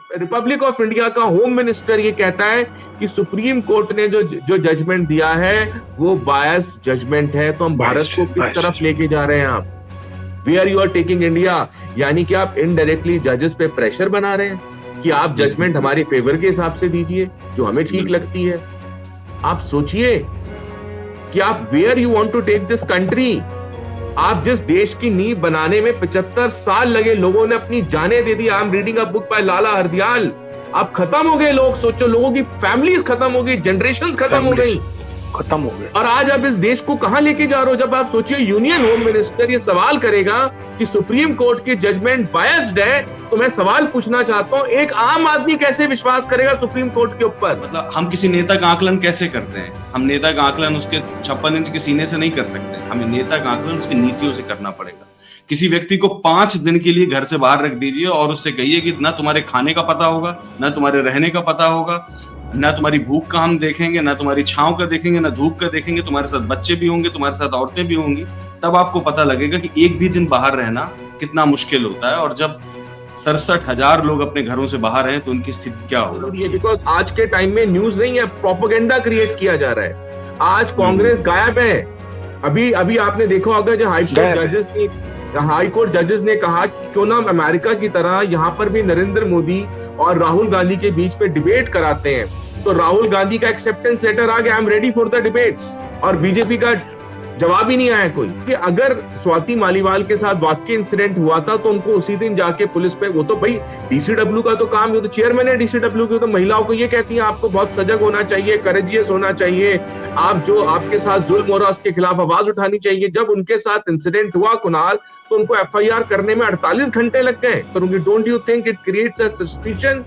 Republic of India का home minister ये कहता है कि सुप्रीम कोर्ट ने जो जो जजमेंट दिया है वो बायस जजमेंट है, तो हम भारत को किस तरफ लेके जा रहे हैं आप? Where you are taking India? यानी कि आप इनडायरेक्टली जजेस पे प्रेशर बना रहे हैं कि आप जजमेंट हमारे फेवर के हिसाब से दीजिए जो हमें ठीक लगती है। आप सोचिए कि आप where you want to take this country. आप जिस देश की नींव बनाने में 75 साल लगे, लोगों ने अपनी जानें दे दी। I am reading a book by Lala Hardayal. अब खत्म हो गए लोग, सोचो लोगों की फैमिलीज खत्म हो गई, जनरेशंस खत्म हो गई, खत्म हो गए। और आज आप इस देश को कहां लेके जा रहे हो? जब आप सोचिए यूनियन होम मिनिस्टर ये सवाल करेगा कि सुप्रीम कोर्ट की जजमेंट बायस्ड है, तो मैं सवाल पूछना चाहता हूं, एक आम आदमी कैसे विश्वास करेगा सुप्रीम कोर्ट के ऊपर? मतलब हम किसी नेता का आकलन कैसे करते हैं? हम नेता का आकलन उसके 56 इंच के सीने से नहीं कर सकते। हमें नेता का आकलन उसकी नीतियों से करना पड़ेगा। किसी व्यक्ति को 5 दिन के लिए घर से बाहर रख दीजिए और उससे कहिए कि ना तुम्हारे खाने का पता होगा, ना तुम्हारे रहने का पता होगा, ना तुम्हारी भूख का हम देखेंगे, ना तुम्हारी छांव का देखेंगे, ना धूप का देखेंगे, तुम्हारे साथ बच्चे भी होंगे, तुम्हारे साथ औरतें भी होंगी, तब आपको पता लगेगा कि एक भी दिन बाहर रहना कितना मुश्किल होता है। और जब 67,000 लोग अपने घरों से बाहर हैं तो उनकी स्थिति क्या होगी? बिकॉज आज के टाइम में न्यूज नहीं है, प्रोपेगेंडा क्रिएट किया जा रहा है। आज कांग्रेस गायब है। अभी अभी आपने देखा होगा जो हाई कोर्ट जजेस ने कहा कि क्यों ना अमेरिका की तरह यहाँ पर भी नरेंद्र मोदी और राहुल गांधी के बीच पे डिबेट कराते हैं। तो राहुल गांधी का एक्सेप्टेंस लेटर आ गया, I am ready for the debate, और बीजेपी का जवाब ही नहीं आया कोई। कि अगर स्वाति मालीवाल के साथ वाकई इंसिडेंट हुआ था तो उनको उसी दिन जाके पुलिस पे, वो तो भाई डीसीडब्ल्यू का तो काम है, तो चेयरमैन है डीसीडब्ल्यू की, तो महिलाओं को ये कहती है आपको बहुत सजग होना चाहिए, करेजियस होना चाहिए, आप जो आपके साथ जुल्म हो रहा है उसके खिलाफ आवाज उठानी चाहिए। जब उनके साथ इंसिडेंट हुआ कुणाल, तो उनको एफआईआर करने में 48 घंटे लग गए। पर don't you think it creates a suspicion?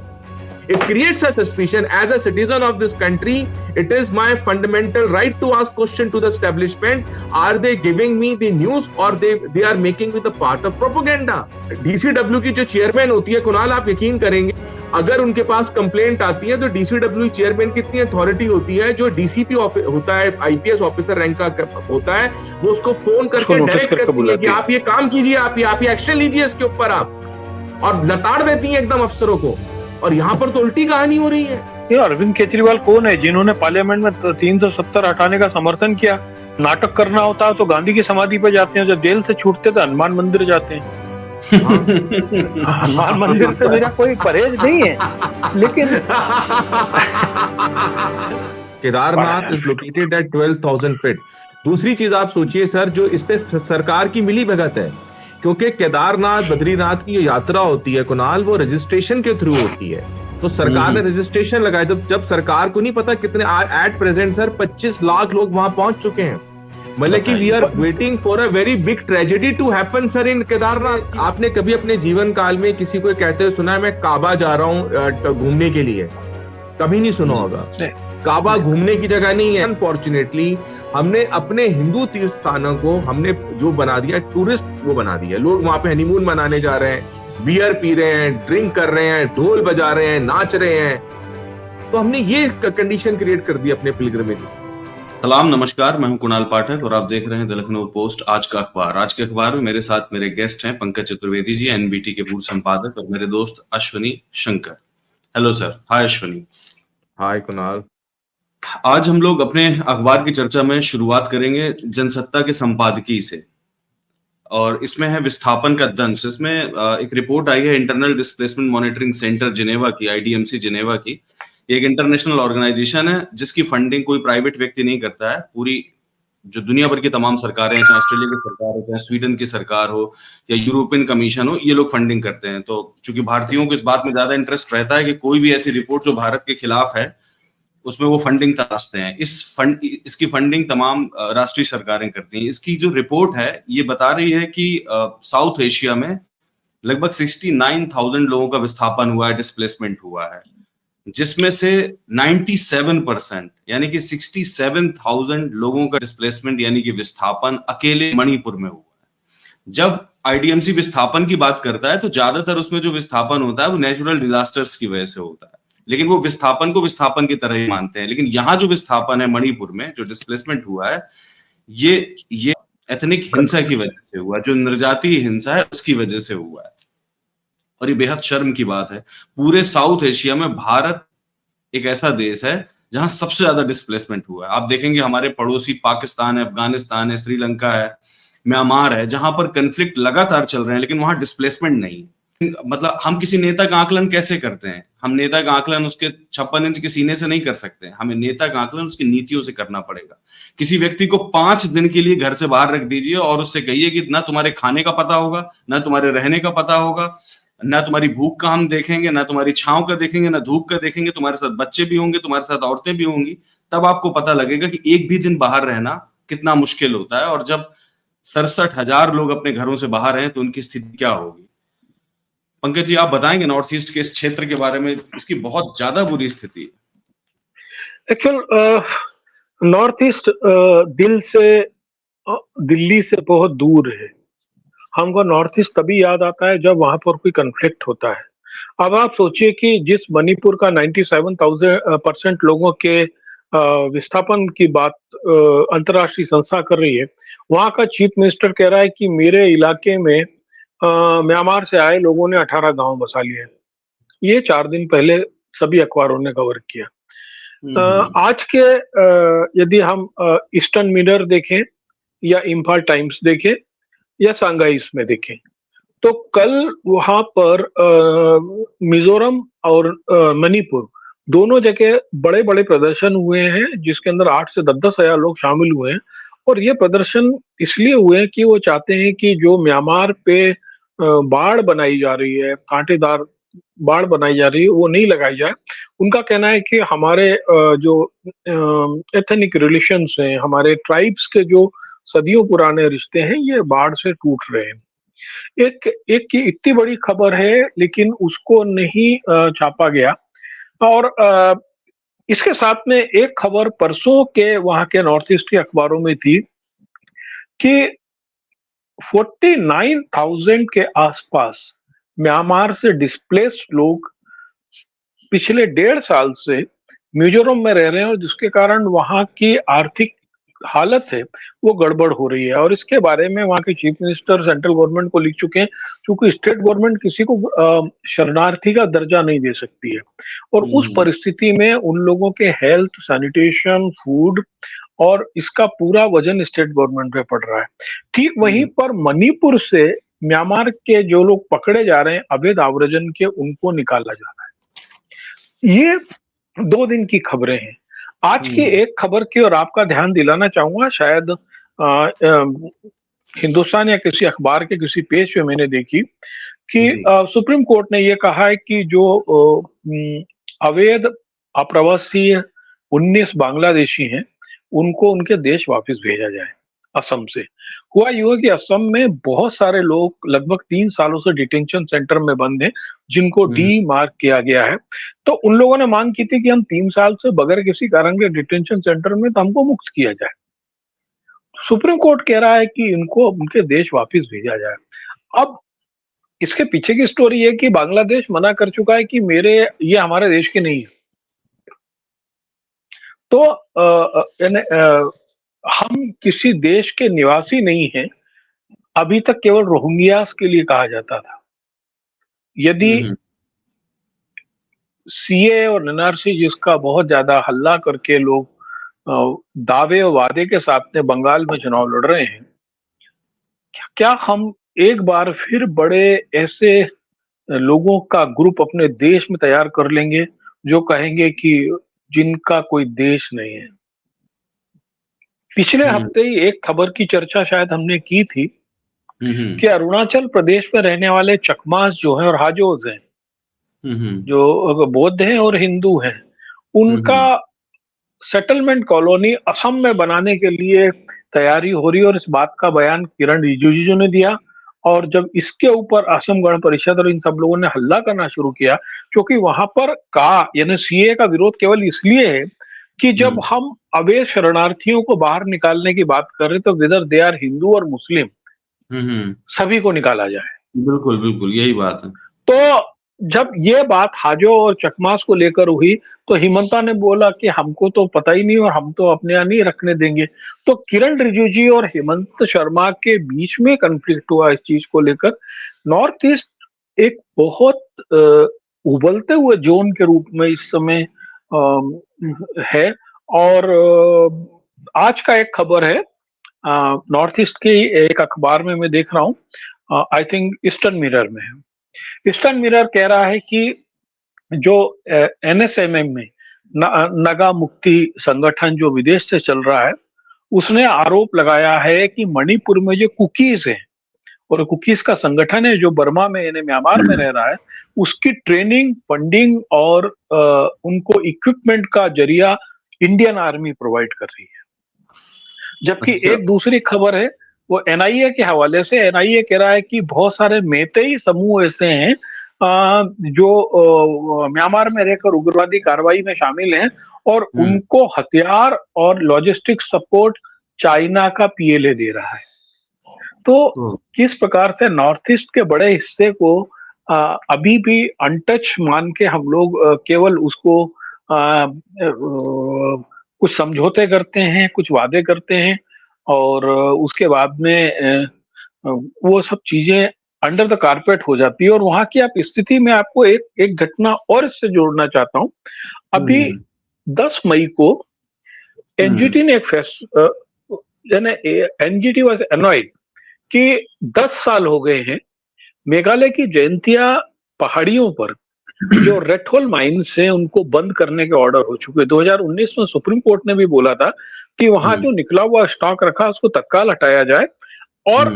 It creates a suspicion. As a citizen of this country, it is my fundamental right to ask question to the establishment. Are they giving me the news or they are making me the part of propaganda? DCW की जो chairman होती है कुणाल, आप यकीन करेंगे अगर उनके पास complaint आती है तो डीसीडब्ल्यू चेयरमैन की इतनी अथॉरिटी होती है, जो डीसीपी होता है, आईपीएस ऑफिसर रैंक का होता है, वो उसको फोन करके डायरेक्ट करती है कि आप ये काम कीजिए, आप ये एक्शन लीजिए इसके ऊपर आप, और लताड़ देती है एकदम अफसरों को। और यहाँ पर तो उल्टी कहानी हो रही है। ये अरविंद केजरीवाल कौन है जिन्होंने पार्लियामेंट में 370 हटाने का समर्थन किया? नाटक करना होता है तो गांधी की समाधि पे जाते हैं, जब जेल से छूटते तो हनुमान मंदिर जाते हैं। हनुमान मंदिर से मेरा कोई परहेज नहीं है, लेकिन Kedarnath is located at 12,000 feet. दूसरी चीज आप सोचिए सर, जो इस पे सरकार की मिली भगत है, क्योंकि केदारनाथ बद्रीनाथ की जो यात्रा होती है कुणाल, वो रजिस्ट्रेशन के थ्रू होती है। तो सरकार ने रजिस्ट्रेशन लगाया। जब सरकार को नहीं पता कितने एट प्रेजेंट सर 25 लाख लोग वहां पहुंच चुके हैं। मतलब कि we are waiting for a very big tragedy to happen sir in Kedarnath. आपने कभी अपने जीवन काल में किसी को कहते हुए सुना है मैं काबा जा रहा हूँ घूमने के लिए? कभी नहीं सुना होगा। काबा घूमने की जगह नहीं है। अनफॉर्चुनेटली हमने अपने हिंदू तीर्थ स्थानों को हमने जो बना दिया, टूरिस्ट वो बना दिया। लोग वहां पे हनीमून मनाने जा रहे हैं, बियर पी रहे हैं, ड्रिंक कर रहे हैं, ढोल बजा रहे हैं, नाच रहे हैं। तो हमने ये कंडीशन क्रिएट कर दी अपने पिलग्रिमेज। सलाम, नमस्कार, मैं हूं कुणाल पाठक और आप देख रहे हैं द लखनऊ पोस्ट आज का अखबार। आज के अखबार में मेरे साथ मेरे गेस्ट हैं पंकज चतुर्वेदी जी, एनबीटी के पूर्व संपादक, और मेरे दोस्त Ashwani Shankar. Hello sir. Hi Ashwani. Hi Kunal. आज हम लोग अपने अखबार की चर्चा में शुरुआत करेंगे जनसत्ता के संपादकीय से, और इसमें है विस्थापन का दंश। इसमें एक रिपोर्ट आई है internal displacement monitoring centre Geneva की, आईडीएमसी जिनेवा की। एक इंटरनेशनल ऑर्गेनाइजेशन है जिसकी फंडिंग कोई प्राइवेट व्यक्ति नहीं करता है। पूरी जो दुनिया भर की तमाम सरकारें हैं, चाहे ऑस्ट्रेलिया की सरकार हो, चाहे स्वीडन की सरकार हो या यूरोपियन कमीशन हो, ये लोग फंडिंग करते हैं। तो चूंकि भारतीयों को इस बात में ज्यादा इंटरेस्ट रहता है कि कोई भी ऐसी रिपोर्ट जो भारत के खिलाफ है उसमें वो फंडिंग तलाशते हैं। इसकी फंडिंग तमाम राष्ट्रीय सरकारें करती हैं। इसकी जो रिपोर्ट है ये बता रही है कि साउथ एशिया में लगभग 69,000 लोगों का विस्थापन हुआ है, डिस्प्लेसमेंट हुआ है, जिसमें से 97% यानी कि 67,000 लोगों का डिस्प्लेसमेंट यानी कि विस्थापन अकेले मणिपुर में हुआ है। जब आईडीएमसी विस्थापन की बात करता है तो ज्यादातर उसमें जो विस्थापन होता है वो नेचुरल डिजास्टर्स की वजह से होता है, लेकिन वो विस्थापन को विस्थापन की तरह ही मानते हैं। लेकिन यहाँ जो विस्थापन है मणिपुर में, जो डिस्प्लेसमेंट हुआ है, ये एथनिक हिंसा की वजह से हुआ, जो नृजातीय हिंसा है उसकी वजह से हुआ है। और ये बेहद शर्म की बात है। पूरे साउथ एशिया में भारत एक ऐसा देश है जहां सबसे ज्यादा डिस्प्लेसमेंट हुआ है। आप देखेंगे हमारे पड़ोसी पाकिस्तान है, अफगानिस्तान है, श्रीलंका है, म्यांमार है, जहां पर कन्फ्लिक्ट लगातार चल रहे हैं, लेकिन वहां डिस्प्लेसमेंट नहीं है। मतलब हम किसी नेता का आकलन कैसे करते हैं? हम नेता का आकलन उसके 56 इंच के सीने से नहीं कर सकते। हमें नेता का आकलन उसकी नीतियों से करना पड़ेगा। किसी व्यक्ति को 5 दिन के लिए घर से बाहर रख दीजिए और उससे कहिए कि ना तुम्हारे खाने का पता होगा, ना तुम्हारे रहने का पता होगा, ना तुम्हारी भूख का हम देखेंगे, ना तुम्हारी छांव का देखेंगे, ना धूप का देखेंगे, तुम्हारे साथ बच्चे भी होंगे, तुम्हारे साथ औरतें भी होंगी, तब आपको पता लगेगा कि एक भी दिन बाहर रहना कितना मुश्किल होता है। और जब 67,000 लोग अपने घरों से बाहर हैं तो उनकी स्थिति क्या होगी? पंकज जी, आप बताएंगे नॉर्थ ईस्ट के इस क्षेत्र के बारे में? इसकी बहुत ज्यादा बुरी स्थिति है। एक्चुअल नॉर्थ ईस्ट दिल्ली से बहुत दूर है। हमको नॉर्थ ईस्ट तभी याद आता है जब वहां पर कोई कन्फ्लिक्ट होता है। अब आप सोचिए कि जिस मणिपुर का 97% लोगों के विस्थापन की बात अंतर्राष्ट्रीय संस्था कर रही है, वहां का चीफ मिनिस्टर कह रहा है कि मेरे इलाके में म्यांमार से आए लोगों ने 18 गांव बसा लिए। ये 4 दिन पहले सभी अखबारों ने कवर किया। आज के यदि हम ईस्टर्न मिरर देखें या इम्फाल टाइम्स देखें या सांगाईस में देखें, तो कल वहां पर मिजोरम और मणिपुर दोनों जगह बड़े बड़े प्रदर्शन हुए हैं, जिसके अंदर 8 से 10 हजार लोग शामिल हुए हैं। और ये प्रदर्शन इसलिए हुए हैं कि वो चाहते हैं कि जो म्यांमार पे बाढ़ बनाई जा रही है, कांटेदार बाढ़ बनाई जा रही है, वो नहीं लगाई जाए। उनका कहना है कि हमारे जो एथनिक रिलेशंस हैं, हमारे ट्राइब्स के जो सदियों पुराने रिश्ते हैं, ये बाढ़ से टूट रहे हैं। एक की इतनी बड़ी खबर है, लेकिन उसको नहीं छापा गया। और इसके साथ में एक खबर परसों के वहां के नॉर्थ ईस्ट के अखबारों में थी कि 49,000 के आसपास म्यांमार से डिस्प्लेस्ड लोग पिछले 1.5 साल से मिजोरम में रह रहे हैं, और जिसके कारण वहां की आर्थिक हालत है वो गड़बड़ हो रही है। और इसके बारे में वहां के चीफ मिनिस्टर सेंट्रल गवर्नमेंट को लिख चुके हैं, क्योंकि स्टेट गवर्नमेंट किसी को शरणार्थी का दर्जा नहीं दे सकती है। और उस परिस्थिति में उन लोगों के हेल्थ, सैनिटेशन, फूड और इसका पूरा वजन स्टेट गवर्नमेंट पे पड़ रहा है। ठीक वहीं पर मणिपुर से म्यांमार के जो लोग पकड़े जा रहे हैं अवैध आव्रजन के, उनको निकाला जा रहा है। ये 2 दिन की खबरें हैं। आज की एक खबर की और आपका ध्यान दिलाना चाहूंगा, शायद हिंदुस्तान या किसी अखबार के किसी पेज पे मैंने देखी कि सुप्रीम कोर्ट ने ये कहा है कि जो अवैध अप्रवासी 19 बांग्लादेशी हैं, उनको उनके देश वापस भेजा जाए। असम से हुआ यूं कि असम में बहुत सारे लोग लगभग 3 सालों से डिटेंशन सेंटर में बंद हैं, जिनको डी मार्क किया गया है। तो उन लोगों ने मांग की थी कि हम 3 साल से बगैर किसी कारण के डिटेंशन सेंटर में, तो हमको मुक्त किया जाए। सुप्रीम कोर्ट कह रहा है कि इनको उनके देश वापस भेजा जाए। अब इसके पीछे की स्टोरी है कि बांग्लादेश मना कर चुका है कि ये हमारे देश के नहीं है। तो हम किसी देश के निवासी नहीं हैं। अभी तक केवल रोहिंग्यास के लिए कहा जाता था। यदि सीए और एनआरसी, जिसका बहुत ज्यादा हल्ला करके लोग दावे और वादे के साथ में बंगाल में चुनाव लड़ रहे हैं, क्या हम एक बार फिर बड़े ऐसे लोगों का ग्रुप अपने देश में तैयार कर लेंगे जो कहेंगे कि जिनका कोई देश नहीं है? पिछले हफ्ते ही एक खबर की चर्चा शायद हमने की थी कि अरुणाचल प्रदेश में रहने वाले चकमास जो हैं और हाजोस हैं, जो बौद्ध हैं और हिंदू हैं, उनका सेटलमेंट कॉलोनी असम में बनाने के लिए तैयारी हो रही है। और इस बात का बयान किरण रिजिजू ने दिया। और जब इसके ऊपर असम गण परिषद और इन सब लोगों ने हल्ला करना शुरू किया, क्योंकि वहां पर यानी सीए का विरोध केवल इसलिए है कि जब हम अवैध शरणार्थियों को बाहर निकालने की बात कर रहे, तो विदर दे आर हिंदू और मुस्लिम, सभी को निकाला जाए। बिल्कुल बिल्कुल यही बात है। तो जब ये बात हाजो और चकमास को लेकर हुई, तो हिमंता ने बोला कि हमको तो पता ही नहीं और हम तो अपने यहाँ नहीं रखने देंगे। तो किरण रिजिजू और हेमंत शर्मा के बीच में कन्फ्लिक्ट हुआ इस चीज को लेकर। नॉर्थ ईस्ट एक बहुत उबलते हुए जोन के रूप में इस समय है। और आज का एक खबर है, नॉर्थ ईस्ट की एक अखबार में मैं देख रहा हूँ, आई थिंक ईस्टर्न मिरर में है। ईस्टर्न मिरर कह रहा है कि जो एनएसएमएम में नगा मुक्ति संगठन जो विदेश से चल रहा है, उसने आरोप लगाया है कि मणिपुर में जो कुकीज है, और कुकीज का संगठन है जो बर्मा में यानी म्यांमार में रह रहा है, उसकी ट्रेनिंग, फंडिंग और उनको इक्विपमेंट का जरिया इंडियन आर्मी प्रोवाइड कर रही है। जबकि अच्छा। एक दूसरी खबर है वो एनआईए के हवाले से, एनआईए कह रहा है कि बहुत सारे मेतेई समूह ऐसे हैं जो म्यांमार में रहकर उग्रवादी कार्रवाई में शामिल हैं, और उनको हथियार और लॉजिस्टिक सपोर्ट चाइना का पीएलए दे रहा है। तो किस प्रकार से नॉर्थ ईस्ट के बड़े हिस्से को अभी भी अनटच मान के हम लोग केवल उसको कुछ समझौते करते हैं, कुछ वादे करते हैं, और उसके बाद में वो सब चीजें अंडर द कारपेट हो जाती है। और वहां की आप स्थिति में आपको एक घटना और इससे जोड़ना चाहता हूं। अभी 10 मई को एनजीटी ने एक एनजीटी वाज अनॉयड कि 10 साल हो गए हैं मेघालय की जयंतिया पहाड़ियों पर जो रेड होल माइंस है उनको बंद करने के ऑर्डर हो चुके। 2019 में सुप्रीम कोर्ट ने भी बोला था कि वहां जो निकला हुआ स्टॉक रखा उसको तत्काल हटाया जाए, और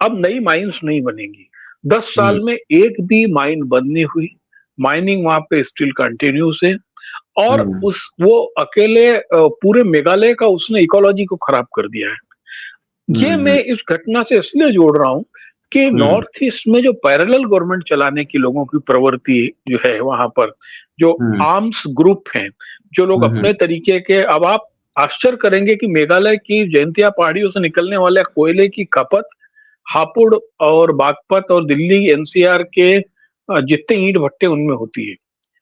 अब नई माइंस नहीं बनेंगी। 10 साल में एक भी माइन बंद नहीं हुई, माइनिंग वहां पे स्टिल कंटिन्यूस है, और वो अकेले पूरे मेघालय का उसने इकोलॉजी को खराब कर दिया है। ये मैं इस घटना से इसलिए जोड़ रहा हूं कि नॉर्थ ईस्ट में जो पैरेलल गवर्नमेंट चलाने की लोगों की प्रवृत्ति जो है, वहां पर जो आर्म्स ग्रुप हैं, जो लोग अपने तरीके के, अब आप आश्चर्य करेंगे कि मेघालय की जयंतिया पहाड़ियों से निकलने वाले कोयले की खपत हापुड़ और बागपत और दिल्ली एनसीआर के जितने ईंट भट्टे उनमें होती है,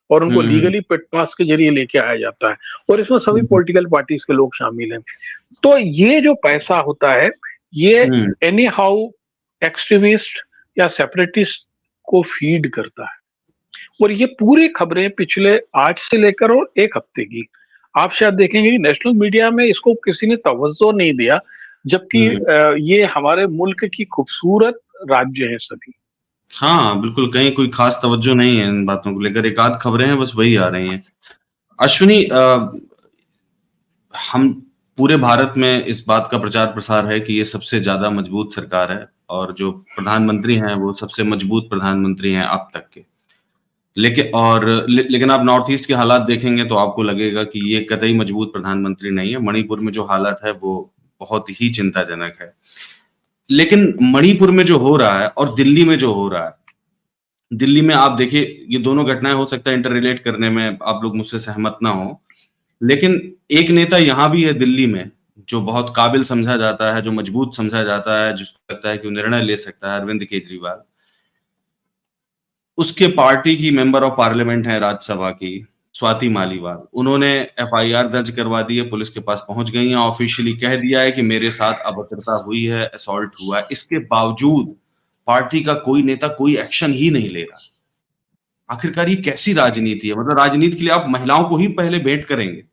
और उनको लीगली पेट पास के जरिए लेके आया जाता है, और इसमें सभी पॉलिटिकल पार्टीज के लोग शामिल हैं। तो ये जो पैसा होता है ये एनी हाउ एक्सट्रीमिस्ट या सेपरेटिस्ट को फीड करता है। और ये पूरी खबरें पिछले आज से लेकर और एक हफ्ते की आप शायद देखेंगे कि नेशनल मीडिया में इसको किसी ने तवज्जो नहीं दिया, जबकि ये हमारे मुल्क की खूबसूरत राज्य है सभी। हाँ बिल्कुल, कहीं कोई खास तवज्जो नहीं है इन बातों को लेकर, एक आध खबरें हैं बस वही आ रही हैं। अश्विनी, हम पूरे भारत में इस बात का प्रचार प्रसार है कि ये सबसे ज्यादा मजबूत सरकार है, और जो प्रधानमंत्री हैं वो सबसे मजबूत प्रधानमंत्री हैं अब तक के। लेकिन आप नॉर्थ ईस्ट के हालात देखेंगे तो आपको लगेगा कि ये कतई मजबूत प्रधानमंत्री नहीं है। मणिपुर में जो हालत है वो बहुत ही चिंताजनक है। लेकिन मणिपुर में जो हो रहा है और दिल्ली में जो हो रहा है, दिल्ली में आप देखिए, ये दोनों घटनाएं हो सकता है इंटर रिलेट करने में आप लोग मुझसे सहमत ना हो, लेकिन एक नेता यहां भी है दिल्ली में जो बहुत काबिल समझा जाता है, जो मजबूत समझा जाता है, जिसको लगता है कि वो निर्णय ले सकता है, अरविंद केजरीवाल। उसके पार्टी की मेंबर ऑफ पार्लियामेंट है राज्यसभा की, स्वाति मालीवाल, उन्होंने एफआईआर दर्ज करवा दी है, पुलिस के पास पहुंच गई हैं, ऑफिशियली कह दिया है कि मेरे साथ अभद्रता हुई है, असॉल्ट हुआ है। इसके बावजूद पार्टी का कोई नेता कोई एक्शन ही नहीं ले रहा। आखिरकार ये कैसी राजनीति है? मतलब राजनीति के लिए आप महिलाओं को ही पहले भेंट करेंगे,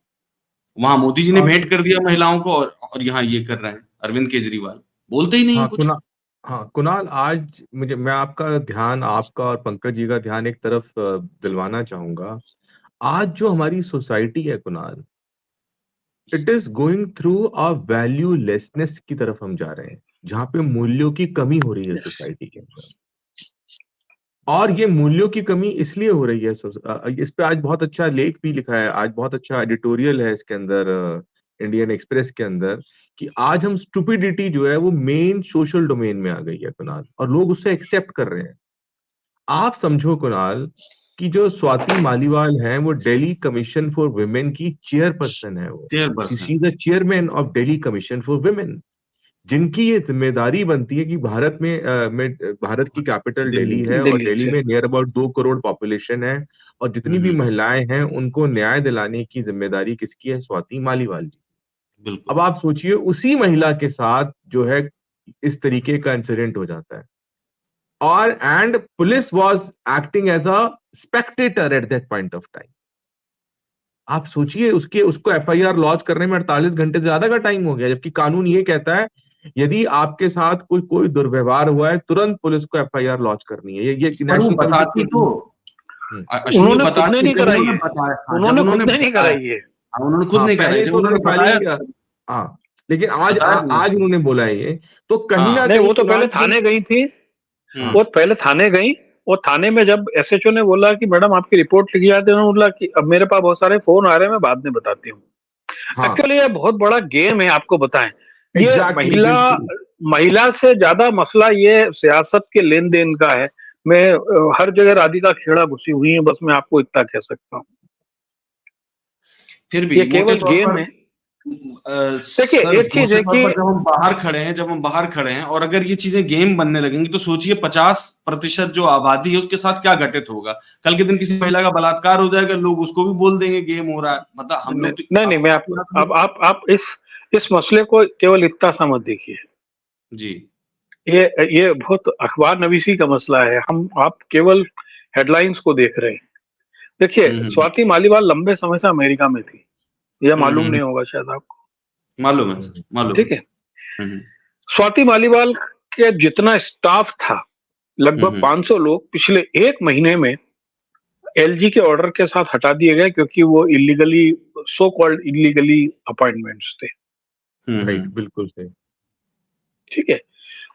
वहां मोदी जी ने भेंट कर दिया महिलाओं को, और यहाँ ये कर रहे हैं अरविंद केजरीवाल, बोलते ही नहीं है कुछ। कुणाल, आज मैं आपका ध्यान, आपका और पंकज जी का ध्यान एक तरफ दिलवाना चाहूंगा। आज जो हमारी सोसाइटी है Kunal, it is going through a valuelessness की तरफ हम जा रहे हैं, जहां पे मूल्यों की कमी हो रही है सोसाइटी के अंदर। और ये मूल्यों की कमी इसलिए हो रही है, इस पे आज बहुत अच्छा लेख भी लिखा है, आज बहुत अच्छा एडिटोरियल है इसके अंदर, इंडियन एक्सप्रेस के अंदर, कि आज हम स्टुपिडिटी जो है वो मेन सोशल डोमेन में आ गई है कुणाल, और लोग उससे एक्सेप्ट कर रहे हैं। आप समझो कुणाल कि जो स्वाति मालीवाल हैं वो दिल्ली कमीशन फॉर वुमेन की चेयरपर्सन है, वो she is the chairman of Delhi commission for women, जिनकी ये जिम्मेदारी बनती है कि भारत में भारत की कैपिटल दिल्ली है, और दिल्ली में नियर अबाउट 2 करोड़ पॉपुलेशन है, और जितनी भी महिलाएं हैं उनको न्याय दिलाने की जिम्मेदारी किसकी है? स्वाति मालीवाल जी। अब आप सोचिए, उसी महिला के साथ जो है इस तरीके का इंसिडेंट हो जाता है। और and police was acting as a spectator at that point of time. आप सोचिए, उसको एफआईआर लॉन्च करने में 48 घंटे से ज्यादा का टाइम हो गया, जबकि कानून ये कहता है यदि आपके साथ कोई दुर्व्यवहार हुआ है तुरंत पुलिस को एफआईआर लॉन्च करनी है। ये पर वो नेशनल बताती तो अश्विनी उन्होंने खुद बताती ने नहीं जब कराई उन्होंने है, बताया, हाँ, जब उन्होंने उन्होंने खुद ने नहीं बताया, कराई है। हाँ, उन्होंने खुद हाँ, नहीं पहले कराई, जब तो उन्होंने बताया हाँ, लेकिन आज बताया तो आज उन्होंने बोला है ये, तो कहीं हाँ, ना नहीं, कहीं वो तो पहले कुणाल थाने गई थी, हम्म, वो पहले थाने गई, और थाने में जब एसएचओ ने बोला कि मैडम आपकी रिपोर्ट लिखी जाती है, उन्होंने बोला कि अब मेरे पास बहुत सारे फोन आ रहे हैं, मैं बाद में बताती हूँ। हाँ, एक्चुअली ये बहुत बड़ा गेम है, आपको बताएं। ये एग्जैक्टली, बिल्कुल। महिला से ज्यादा मसला ये सियासत के लेन देन का है। मैं हर जगह राधिका खेड़ा घुसी हुई है, बस मैं आपको इतना कह सकता हूँ। फिर ये भी मोटे केवल तौर गेम पर है। देखिए, सर, एक चीज मोटे है तौर कि पर जब हम बाहर खड़े हैं और अगर ये चीजें गेम बनने लगेंगी तो सोचिए 50% जो आबादी है उसके साथ क्या घटित होगा। कल के दिन किसी महिला का बलात्कार हो जाएगा, लोग उसको भी बोल देंगे गेम हो रहा है। मतलब हम लोग नहीं नहीं, मैं आपको अब आप इस मसले को केवल इतना सा मत देखिए। जी, ये बहुत अखबार नवीसी का मसला है। आप केवल हेडलाइंस को देख रहे हैं। देखिए, हम्म, स्वाति मालीवाल लंबे समय से अमेरिका में थी, यह मालूम हम्म, नहीं होगा शायद आपको। मालूम है, हम्म, मालूम है। ठीक है, हम्म, स्वाति मालीवाल के जितना स्टाफ था, लगभग हम्म, 500 लोग पिछले एक महीने में एलजी के ऑर्डर के साथ हटा दिए गए, क्योंकि वो illegally, so called illegally appointments थे। राइट, बिल्कुल सही। ठीक है,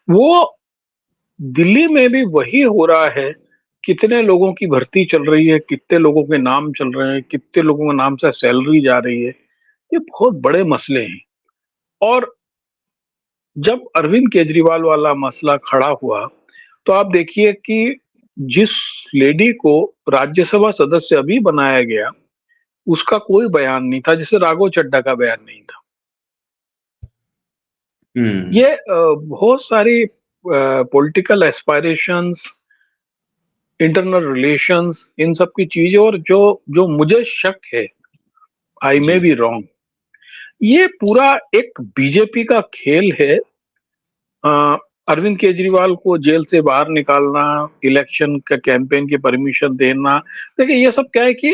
वो दिल्ली में भी वही हो रहा है। कितने लोगों की भर्ती चल रही है, कितने लोगों के नाम चल रहे हैं, कितने लोगों के नाम से सैलरी जा रही है, ये बहुत बड़े मसले हैं। और जब अरविंद केजरीवाल वाला मसला खड़ा हुआ, तो आप देखिए कि जिस लेडी को राज्यसभा सदस्य अभी बनाया गया, उसका कोई बयान नहीं था, जैसे राघव चड्ढा का बयान नहीं था। ये बहुत सारी पॉलिटिकल एस्पायरेशंस, इंटरनल रिलेशंस, इन सब की चीजें, और जो जो मुझे शक है, आई मे जी, बी रॉन्ग, ये पूरा एक बीजेपी का खेल है। अरविंद केजरीवाल को जेल से बाहर निकालना, इलेक्शन का कैंपेन की परमिशन देना। देखिए, ये सब क्या है कि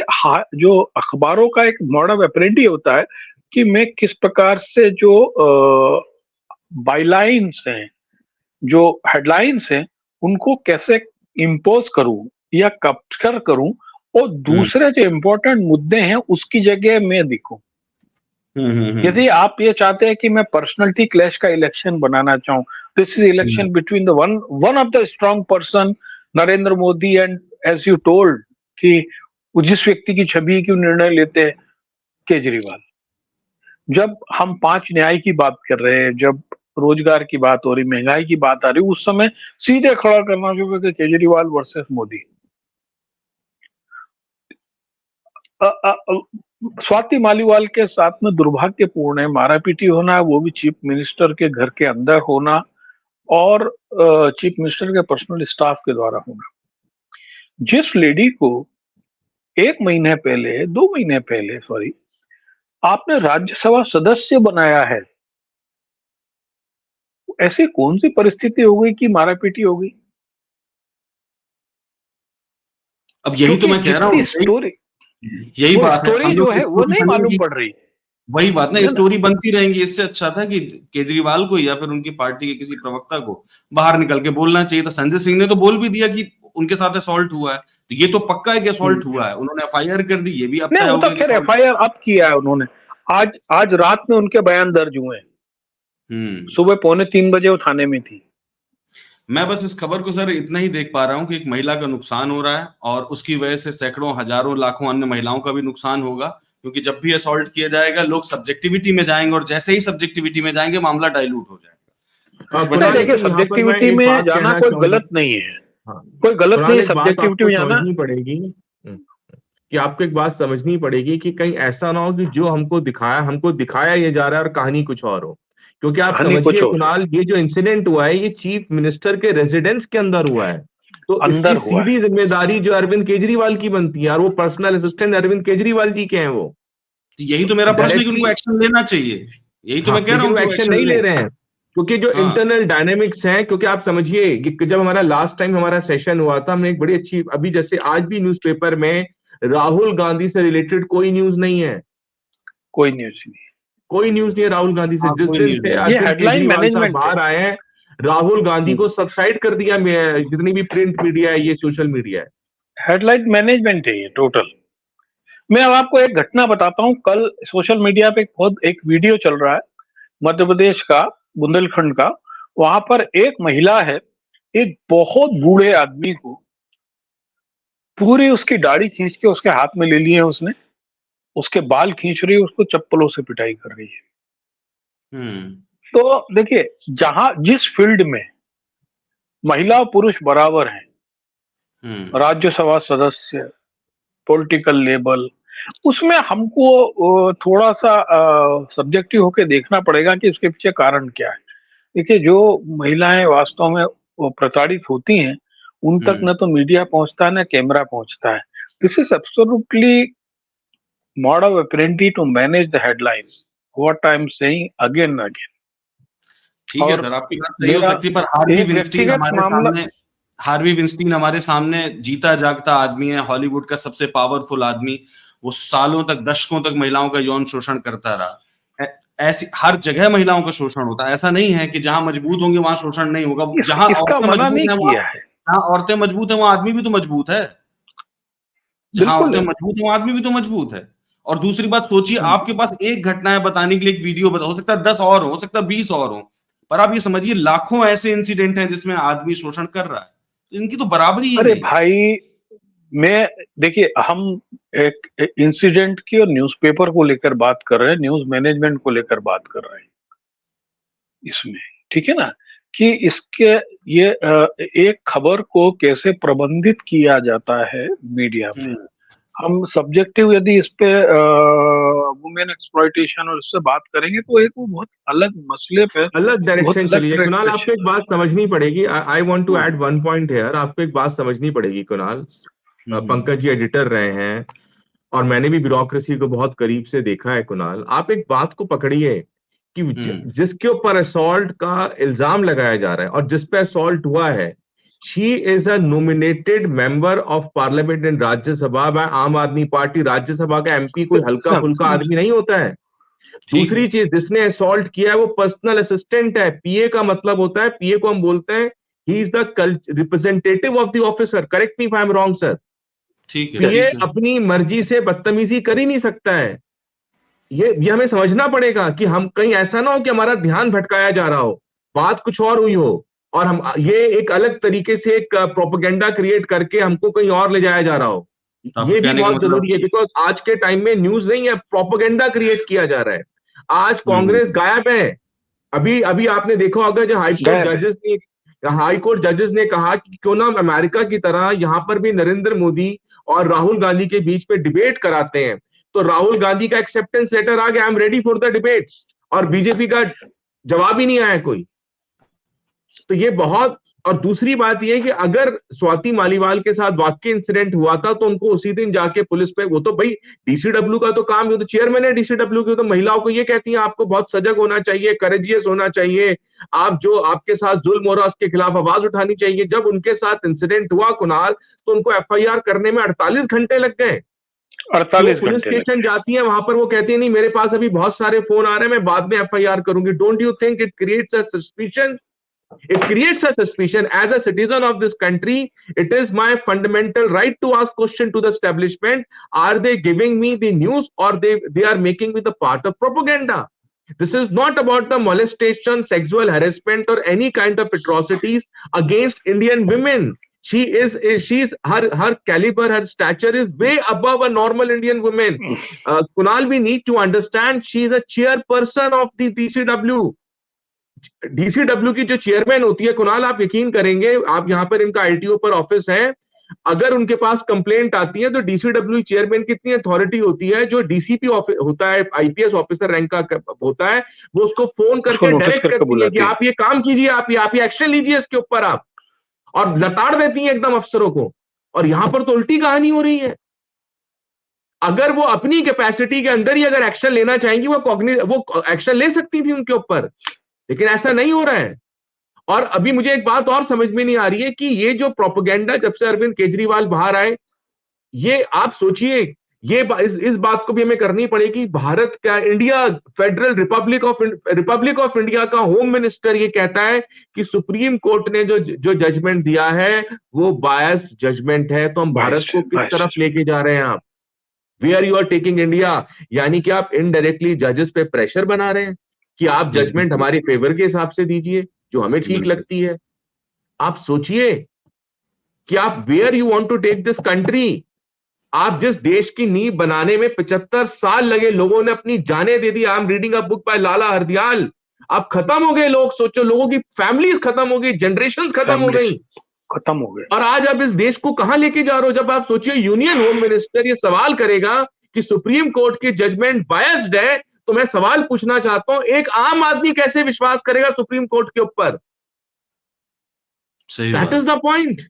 जो अखबारों का एक मॉडर्न ऑपरेंडी होता है कि मैं किस प्रकार से जो बाइलाइंस हैं, जो हेडलाइंस हैं, उनको कैसे इम्पोज करूं या कैप्चर करूं, और दूसरे जो इंपॉर्टेंट मुद्दे हैं उसकी जगह मैं दिखूं। यदि आप ये चाहते हैं कि मैं पर्सनैलिटी क्लैश का इलेक्शन बनाना चाहूं, this is election between the one of the strong person, Narendra Modi, and as you told कि जिस व्यक्ति की छवि की निर्णय लेते हैं, केजरीवाल। जब हम 5 न्याय की बात कर रहे हैं, जब रोजगार की बात हो रही, महंगाई की बात आ रही, उस समय सीधे खड़ा करना चाहिए कि केजरीवाल वर्सेस मोदी। स्वाति मालीवाल के साथ में दुर्भाग्यपूर्ण है, मारापीटी होना, वो भी चीफ मिनिस्टर के घर के अंदर होना, और चीफ मिनिस्टर के पर्सनल स्टाफ के द्वारा होना। जिस लेडी को 2 महीने पहले सॉरी, आपने राज्यसभा सदस्य बनाया है, ऐसी कौन सी परिस्थिति हो गई कि मारापीटी हो गई? अब यही तो मैं कह रहा हूँ, स्टोरी, यही वो बात है। स्टोरी जो है वो नहीं मालूम पड़ रही। वही बात ना, स्टोरी बनती रहेंगी। इससे अच्छा था कि केजरीवाल को या फिर उनकी पार्टी के किसी प्रवक्ता को बाहर निकल के बोलना चाहिए था। संजय सिंह ने तो बोल भी दिया कि उनके साथ असॉल्ट हुआ है, तो ये तो पक्का है कि असॉल्ट हुआ है। उन्होंने एफआईआर कर दी, ये भी अब तय नहीं, वो हो तो गया खैर एफआईआर अब किया है उन्होंने। आज रात में उनके बयान दर्ज हुए हैं। सुबह 2:45 वो थाने में थी। मैं बस इस खबर को सर इतना ही देख पा रहा हूं कि एक महिला का नुकसान हो रहा है और उसकी वजह से सैकड़ों, हजारों, लाखों अन्य महिलाओं का भी नुकसान होगा। क्योंकि जब भी असॉल्ट किया जाएगा लोग सब्जेक्टिविटी में जाएंगे, और जैसे ही सब्जेक्टिविटी में जाएंगे मामला डाइल्यूट हो जाएगा। देखिए, सब्जेक्टिविटी में जाना कोई गलत नहीं है, कोई गलत नहीं है सब्जेक्टिविटी में जाना। समझनी पड़ेगी कि आपको एक बात समझनी पड़ेगी कि कहीं ऐसा ना हो कि जो हमको दिखाया ये जा रहा है और कहानी कुछ और हो। क्योंकि आप समझिए कुणाल, ये जो इंसिडेंट हुआ है ये चीफ मिनिस्टर के रेजिडेंस के अंदर हुआ है, तो इसकी सीधी जिम्मेदारी जो अरविंद केजरीवाल की बनती है, और वो पर्सनल असिस्टेंट अरविंद केजरीवाल जी के हैं। वो यही तो मेरा प्रश्न है कि उनको एक्शन लेना चाहिए। यही तो मैं कह रहा हूँ, एक्शन नहीं ले रहे हैं। क्योंकि जो हाँ। इंटरनल डायनेमिक्स हैं, क्योंकि आप समझिए कि जब हमारा लास्ट टाइम हमारा सेशन हुआ था, हमने एक बड़ी अच्छी, अभी जैसे आज भी न्यूज़पेपर में राहुल गांधी से रिलेटेड कोई न्यूज नहीं है, कोई न्यूज नहीं। कोई न्यूज नहीं है राहुल गांधी से। हाँ, जिस कोई दिन न्यूज से नहीं। ये अरविंद हेडलाइन केजरीवाल साहब मैनेजमेंट है। बाहर आए हैं, राहुल गांधी को सबसाइड कर दिया जितनी भी प्रिंट मीडिया है, ये सोशल मीडिया है। हेडलाइन मैनेजमेंट है ये टोटल। मैं अब आपको एक घटना बताता हूँ। कल सोशल मीडिया पे एक वीडियो चल रहा है मध्य प्रदेश का, बुंदेलखंड का। वहां पर एक महिला है, एक बहुत बूढ़े आदमी को पूरी उसकी दाढ़ी खींच के उसके हाथ में ले लिए है उसने, उसके बाल खींच रही है, उसको चप्पलों से पिटाई कर रही है। हम्म। तो देखिए, जहां जिस फील्ड में महिला और पुरुष बराबर हैं, राज्यसभा सदस्य, पॉलिटिकल लेवल, उसमें हमको थोड़ा सा सब्जेक्टिव होके देखना पड़ेगा कि उसके पीछे कारण क्या है। देखिए, जो महिलाएं वास्तव में वो प्रताड़ित होती हैं, उन तक न तो मीडिया पहुंचता है न कैमरा पहुंचता है। This is absolutely mode of apparently to manage the headlines, what I am saying again and again। ठीक है और सर, आपकी बात सही हो मेरा सकती है, पर हार्वी एक विंस्टीन व्यक्तिगत हमारे मामला, सामने, हार्वी विंस्टीन हमारे सामने जीता जागता आदमी है, हॉलीवुड का सबसे पावरफुल आदमी। वो सालों तक, दशकों तक महिलाओं का यौन शोषण करता रहा। ऐसी हर जगह महिलाओं का शोषण होता है। ऐसा नहीं है कि जहां मजबूत होंगे वहां शोषण नहीं होगा। जहां इसका औरतें मना मजबूत नहीं हैं वहां, किया है। जहां औरतें मजबूत हैं वहां आदमी भी तो मजबूत है। जहां बिल्कुल औरतें है। मजबूत हैं वहां आदमी भी तो मजबूत है। और दूसरी बात, सोचिए, आपके पास एक घटना है बताने के लिए, एक वीडियो हो सकता है 10 और हो सकता है 20 और हो, पर आप ये समझिए लाखों ऐसे इंसिडेंट हैं जिसमें आदमी शोषण कर रहा है। तो इनकी तो बराबरी ही अरे नहीं। भाई, मैं देखिए, हम एक इंसिडेंट की और न्यूज़पेपर को लेकर बात कर रहे हैं, न्यूज मैनेजमेंट को लेकर बात कर रहे हैं इसमें, ठीक है ना, कि इसके ये एक खबर को कैसे प्रबंधित किया जाता है मीडिया में। हम सब्जेक्टिव यदि इस पे वुमेन एक्सप्लॉइटेशन और इससे बात करेंगे तो एक वो बहुत अलग मसले पे अलग बहुत डायरेक्शन अलग चलिए। ट्रैक कुणाल, पे आपको चल एक बात समझनी पड़ेगी। आई वांट टू रहा ऐड वन पॉइंट हियर। आपको एक बात समझनी पड़ेगी कुणाल। हम्म। पंकज जी एडिटर रहे हैं और मैंने भी ब्यूरोक्रेसी को बहुत करीब से देखा है। कुणाल, आप एक बात को पकड़िए कि जिसके ऊपर असॉल्ट का इल्जाम लगाया जा रहा है और जिस पे असॉल्ट हुआ है, she is a nominated member of parliament in Rajya Sabha by Aam Aadmi party. Rajya Sabha का एमपी कोई हल्का फुल्का आदमी नहीं होता है। ठीक है। दूसरी चीज, जिसने असॉल्ट किया है वो पर्सनल असिस्टेंट है। पीए का मतलब होता है, पीए को हम बोलते हैं he is the representative of the officer. Correct me if I am wrong sir. ठीक है। पीए ठीक है। अपनी मर्जी से बदतमीजी कर ही नहीं सकता है। ये हमें समझना पड़ेगा कि हम कहीं ऐसा ना हो कि हमारा ध्यान भटकाया जा रहा हो, बात कुछ और हुई हो और हम ये एक अलग तरीके से एक प्रोपेगेंडा क्रिएट करके हमको कहीं और ले जाया जा रहा हो। तो आपके ये भी कहने का बहुत मतलब, जरूरी है, बिकॉज आज के टाइम में न्यूज नहीं है, प्रोपेगेंडा क्रिएट किया जा रहा है। आज कांग्रेस गायब है। अभी अभी आपने देखा होगा जो गायब है। हाई कोर्ट जजेस ने कहा कि क्यों ना अमेरिका की तरह यहां पर भी नरेंद्र मोदी और राहुल गांधी के बीच में डिबेट कराते हैं। तो राहुल गांधी का एक्सेप्टेंस लेटर आ गया, I am ready for the debate, और बीजेपी का जवाब ही नहीं आया कोई। तो ये बहुत, और दूसरी बात ये है कि अगर स्वाति मालीवाल के साथ वाकई इंसिडेंट हुआ था तो उनको उसी दिन जाके पुलिस पे, वो तो भाई डीसीडब्ल्यू का तो काम है, तो चेयरमैन है डीसीडब्ल्यू की, तो महिलाओं को ये कहती हैं आपको बहुत सजग होना चाहिए, करेजियस होना चाहिए, आप जो आपके साथ जुल्म हो रहा है उसके खिलाफ आवाज उठानी चाहिए। जब उनके साथ इंसिडेंट हुआ कुणाल, तो उनको एफआईआर करने में 48 घंटे लग गए। कि वो 48 पुलिस घंटे स्टेशन लगे। जाती है, वहां पर वो कहती है नहीं मेरे पास अभी बहुत सारे फोन आ रहे हैं, मैं बाद में एफआईआर करूंगी। Don't you think it creates a suspicion? It creates a suspicion. As a citizen of this country, it is my fundamental right to ask question to the establishment. Are they giving me the news or they are making me the part of propaganda? This is not about the molestation, sexual harassment or any kind of atrocities against Indian women. She's her caliber, her stature is way above a normal Indian woman. Kunal, we need to understand she is a chairperson of the DCW. DCW की जो chairman होती है कुणाल, आप यकीन करेंगे, आप यहाँ पर इनका आईटीओ पर ऑफिस है, अगर उनके पास कंप्लेंट आती है तो डीसीडब्ल्यू चेयरमैन की इतनी अथॉरिटी होती है, जो डीसीपी होता है, आईपीएस ऑफिसर रैंक का होता है, वो उसको फोन करके डायरेक्ट करती है कि आप ये काम कीजिए, आप ये एक्शन लीजिए इसके ऊपर आप, और लताड़ देती है एकदम अफसरों को। और यहां पर तो उल्टी कहानी हो रही है। अगर वो अपनी कैपेसिटी के अंदर ही अगर एक्शन लेना चाहेंगी, वो एक्शन ले सकती थी उनके ऊपर, लेकिन ऐसा नहीं हो रहा है। और अभी मुझे एक बात और समझ में नहीं आ रही है कि ये जो प्रोपेगेंडा जब से अरविंद केजरीवाल बाहर आए, ये आप सोचिए, इस बात को भी हमें करनी पड़ेगी। भारत का, India, federal Republic of India का होम मिनिस्टर ये कहता है कि सुप्रीम कोर्ट ने जो जजमेंट दिया है वो बायस्ड जजमेंट है। तो हम भारत को किस तरफ लेके जा रहे हैं आप? Where you are taking India? यानी कि आप इनडायरेक्टली जजेस पे प्रेशर बना रहे हैं कि आप जजमेंट हमारे फेवर के हिसाब से दीजिए, जो हमें ठीक लगती है। आप सोचिए कि आप where you want to take this country. आप जिस देश की नींव बनाने में 75 साल लगे, लोगों ने अपनी जानें दे दी। I am reading a book by Lala Hardayal. अब खत्म हो गए लोग, सोचो, लोगों की फैमिलीज खत्म हो गई, जनरेशंस खत्म हो गई, खत्म हो गए। और आज आप इस देश को कहां लेके जा रहे हो? जब आप सोचिए यूनियन होम मिनिस्टर ये सवाल करेगा कि सुप्रीम कोर्ट की जजमेंट बायस्ड है, तो मैं सवाल पूछना चाहता हूं, एक आम आदमी कैसे विश्वास करेगा सुप्रीम कोर्ट के ऊपर? That is the point.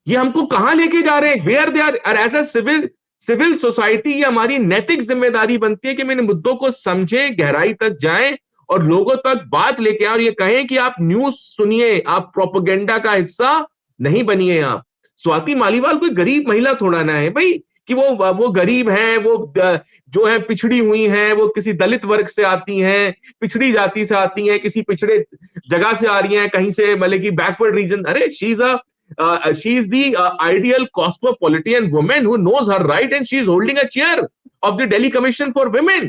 ये हमको कहां लेके जा रहे हैं? Where they are as a civil society, ये हमारी नैतिक जिम्मेदारी बनती है कि हम इन मुद्दों को समझें, गहराई तक जाएं और लोगों तक बात लेके आए और ये कहें कि आप न्यूज सुनिए, आप प्रोपेगेंडा का हिस्सा नहीं बनिए। आप, स्वाति मालीवाल कोई गरीब महिला थोड़ा ना है भाई कि वो गरीब हैं, वो जो है पिछड़ी हुई हैं, वो किसी दलित वर्ग से आती हैं, पिछड़ी जाति से आती हैं, किसी पिछड़े जगह से आ रही हैं, कहीं से मतलब कि बैकवर्ड रीजन। अरे she is the ideal cosmopolitan woman who knows her right, and she is holding a chair of the Delhi Commission for Women,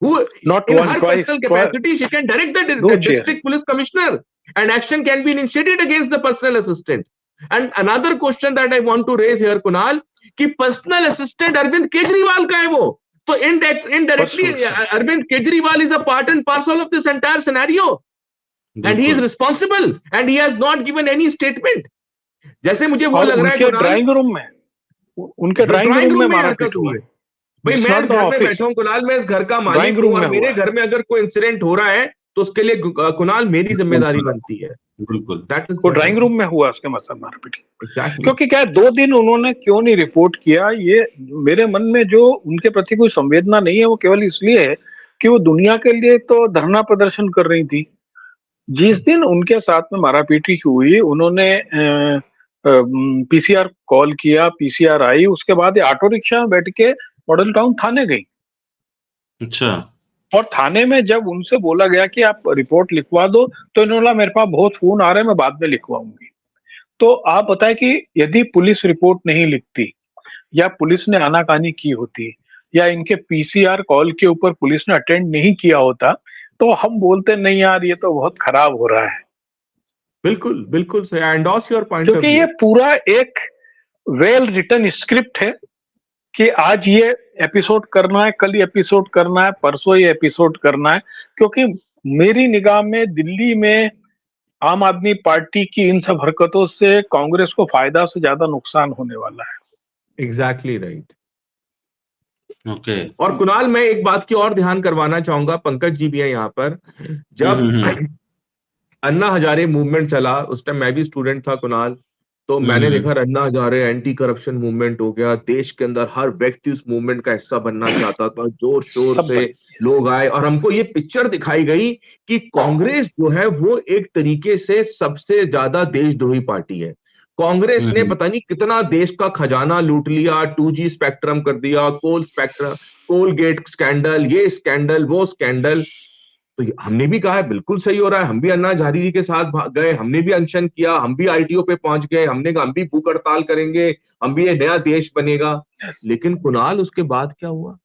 who Not in one, her twice, personal capacity she can direct the district police commissioner, and action can be initiated against the personal assistant. And another question that I want to raise here, Kunal, कि personal assistant Arvind Kejriwal का है वो, तो indirectly Arvind Kejriwal is a part and parcel of this entire scenario, and he is responsible and he has not given any statement. जैसे मुझे वो लग रहा है ड्राइंग रूम में, उनके ड्राइंग रूम में मारपीट हुआ है भाई। मैं इस घर में बैठा हूं कुणाल, मैं इस घर का मालिक हूं, और मेरे घर में अगर कोई इंसिडेंट हो रहा है तो उसके लिए कुणाल मेरी जिम्मेदारी बनती है। बिल्कुल, वो ड्राइंग रूम में हुआ, उसके मतलब मारपीट। क्योंकि क्या 2 दिन उन्होंने क्यों नहीं रिपोर्ट किया, ये मेरे मन में जो उनके प्रति कोई संवेदना नहीं है, वो केवल इसलिए है कि वो दुनिया के लिए तो धरना प्रदर्शन कर रही थी। जिस दिन उनके साथ में मारापीटी हुई, उन्होंने पीसीआर कॉल किया, पीसीआर आई, उसके बाद ये ऑटो रिक्शा में बैठ के मॉडल टाउन थाने गई। अच्छा। और थाने में जब उनसे बोला गया कि आप रिपोर्ट लिखवा दो, तो इन्होंने बोला मेरे पास बहुत फोन आ रहे हैं, मैं बाद में लिखवाऊंगी। तो आप बताएं कि यदि पुलिस रिपोर्ट नहीं लिखती, या पुलिस ने आनाकानी की होती, या इनके पीसीआर कॉल के ऊपर पुलिस ने अटेंड नहीं किया होता, तो हम बोलते नहीं यार ये तो बहुत खराब हो रहा है। बिल्कुल बिल्कुल सही, आई एंडोर्स योर पॉइंट। क्योंकि ये पूरा एक वेल रिटन स्क्रिप्ट है कि आज ये एपिसोड करना है, कल ये एपिसोड करना है, परसों ये एपिसोड करना है। क्योंकि मेरी निगाह में दिल्ली में आम आदमी पार्टी की इन सब हरकतों से कांग्रेस को फायदा से ज्यादा नुकसान होने वाला है। Exactly right. ओके। और कुणाल, मैं एक बात की और ध्यान करवाना चाहूंगा, पंकज जी भी है यहाँ पर। जब अन्ना हजारे मूवमेंट चला, उस टाइम मैं भी स्टूडेंट था कुणाल, तो मैंने देखा Anna Hazare anti corruption movement हो गया देश के अंदर, हर व्यक्ति उस मूवमेंट का हिस्सा बनना चाहता था, जोर शोर से लोग आए, और हमको ये पिक्चर दिखाई गई कि कांग्रेस जो है वो एक तरीके से सबसे ज्यादा देशद्रोही पार्टी है। कांग्रेस ने पता नहीं कितना देश का खजाना लूट लिया, 2G स्पेक्ट्रम कर दिया, कोल गेट स्कैंडल, ये स्कैंडल, वो स्कैंडल। तो हमने भी कहा है बिल्कुल सही हो रहा है, हम भी अन्ना हजारे जी के साथ गए, हमने भी अनशन किया, हम भी आईटीओ पे पहुंच गए, हमने कहा हम भी भूख हड़ताल करेंगे, हम भी ये नया देश बनेगा। लेकिन कुणाल, उसके बाद क्या हुआ?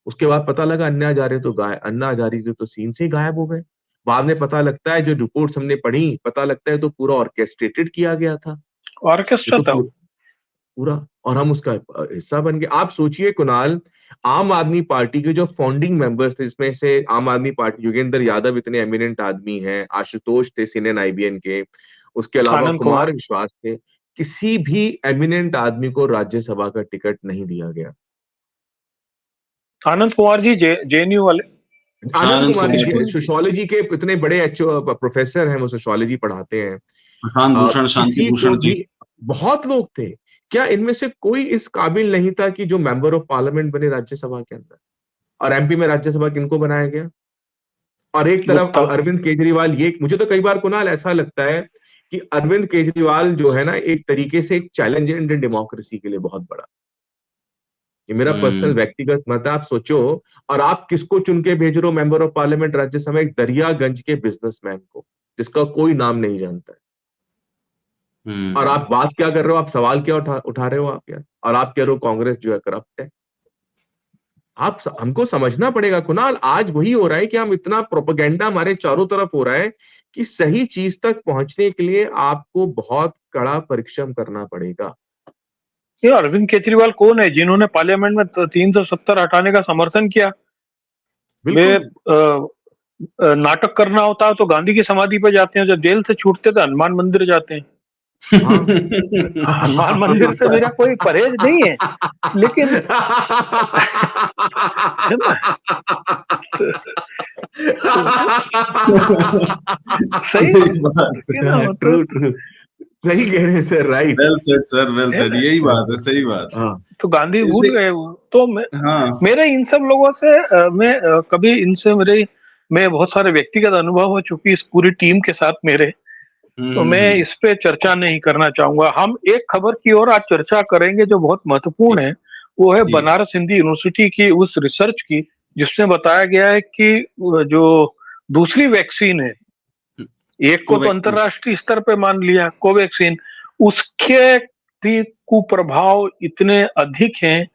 उसके बाद पता लगा अन्ना हजारे जी तो सीन से ही गायब हो गए। बाद में पता लगता है, जो रिपोर्ट्स हमने पढ़ी, पता लगता है तो पूरा ऑर्केस्ट्रेटेड किया गया था, ऑर्केस्ट्रा था पूरा, और हम उसका हिस्सा बन गए। आप सोचिए कुणाल, आम आदमी पार्टी के जो फाउंडिंग मेंबर्स थे, इसमें से आम आदमी पार्टी, योगेंद्र यादव इतने एमिनेंट आदमी हैं, आशुतोष थे सीनियर आईबीएन के, उसके अलावा कुमार विश्वास थे, किसी भी एमिनेंट आदमी को राज्यसभा का टिकट नहीं दिया गया। आनंद कुमार जी जेएनयू वाले, आनंद कुमार जी सोशियोलॉजी के इतने बड़े प्रोफेसर हैं, वो सोशियोलॉजी पढ़ाते हैं। शांति भूषण जी, बहुत लोग थे। क्या इनमें से कोई इस काबिल नहीं था कि जो मेंबर ऑफ पार्लियामेंट बने राज्यसभा के अंदर? और एमपी में राज्यसभा किनको बनाया गया? और एक तरफ गुप्ता। अरविंद केजरीवाल, ये मुझे तो कई बार कुणाल ऐसा लगता है कि अरविंद केजरीवाल जो है ना, एक तरीके से एक चैलेंज इंडियन डेमोक्रेसी के लिए बहुत बड़ा। ये मेरा पर्सनल व्यक्तिगत मत है, आप सोचो। और आप किसको चुन के भेज रहे हो मेंबर ऑफ पार्लियामेंट राज्यसभा? एक दरियागंज के बिजनेसमैन को, जिसका कोई नाम नहीं जानता है। और आप बात क्या कर रहे हो, आप सवाल क्या उठा रहे हो आप यार? और आप कह रहे हो कांग्रेस जो है करप्ट है। हमको समझना पड़ेगा कुणाल, आज वही हो रहा है कि हम इतना प्रोपेगेंडा हमारे चारों तरफ हो रहा है कि सही चीज तक पहुंचने के लिए आपको बहुत कड़ा परिश्रम करना पड़ेगा। ये अरविंद केजरीवाल कौन है जिन्होंने पार्लियामेंट में 370 हटाने का समर्थन किया? वे बिल्कुल। नाटक करना होता है तो गांधी की समाधि पे जाते हैं, जब जेल से छूटते तो हनुमान मंदिर जाते हैं। हाँ। हनुमान मंदिर से मेरा कोई परहेज नहीं है, लेकिन है ना, सही है ना, ट्रू मतलब ट्रू, सही कह रहे हैं sir, right. Well said sir, well है सेड, ना। यही बात है, सही बात। हाँ। तो गांधी भूल इसलिए गए वो तो हाँ। मेरे इन सब लोगों से कभी इनसे मैं बहुत सारे व्यक्तिगत अनुभव हो चुकी इस पूरी टीम के साथ मेरे, तो मैं हम्म। इस पे चर्चा नहीं करना चाहूंगा। हम एक खबर की ओर आज चर्चा करेंगे जो बहुत जी महत्वपूर्ण है, वो है जी। बनारस हिंदी यूनिवर्सिटी की उस रिसर्च की, जिसमें बताया गया है कि जो दूसरी वैक्सीन है, एक को तो कोवैक्सीन। अंतरराष्ट्रीय स्तर पे मान लिया कोवैक्सीन, उसके भी कुप्रभाव इतने अधिक हैं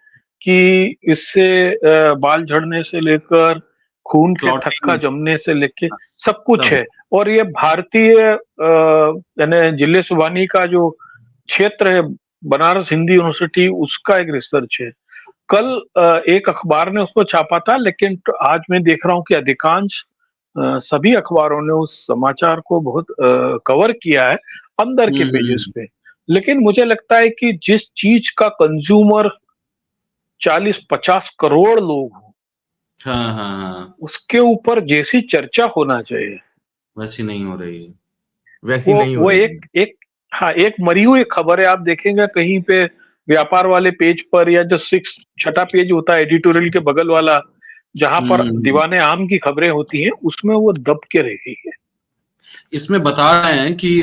कि इससे बाल झड़ने से लेकर खून के थक्का क्लॉटिंग। जमने से लेकर सब कुछ सब। है। और ये भारतीय यानी जिले सुबानी का जो क्षेत्र है, बनारस हिंदी यूनिवर्सिटी, उसका एक रिसर्च है। कल एक अखबार ने उसको छापा था, लेकिन तो आज मैं देख रहा हूँ कि अधिकांश सभी अखबारों ने उस समाचार को बहुत कवर किया है अंदर के पेजेस हम्म। पे। लेकिन मुझे लगता है कि जिस चीज का कंज्यूमर 40-50 करोड़ लोग हो, हाँ हाँ हाँ। उसके ऊपर जैसी चर्चा होना चाहिए, वैसी नहीं हो रही है। वैसी वो नहीं हो वो रही एक है। एक हाँ, एक मरी हुई खबर है। आप देखेंगे कहीं पे व्यापार वाले पेज पर, या जो छठा पेज होता है एडिटोरियल के बगल वाला, जहां पर हम्म। दीवाने आम की खबरें होती हैं, उसमें वो दब के रही है। इसमें बता रहे हैं कि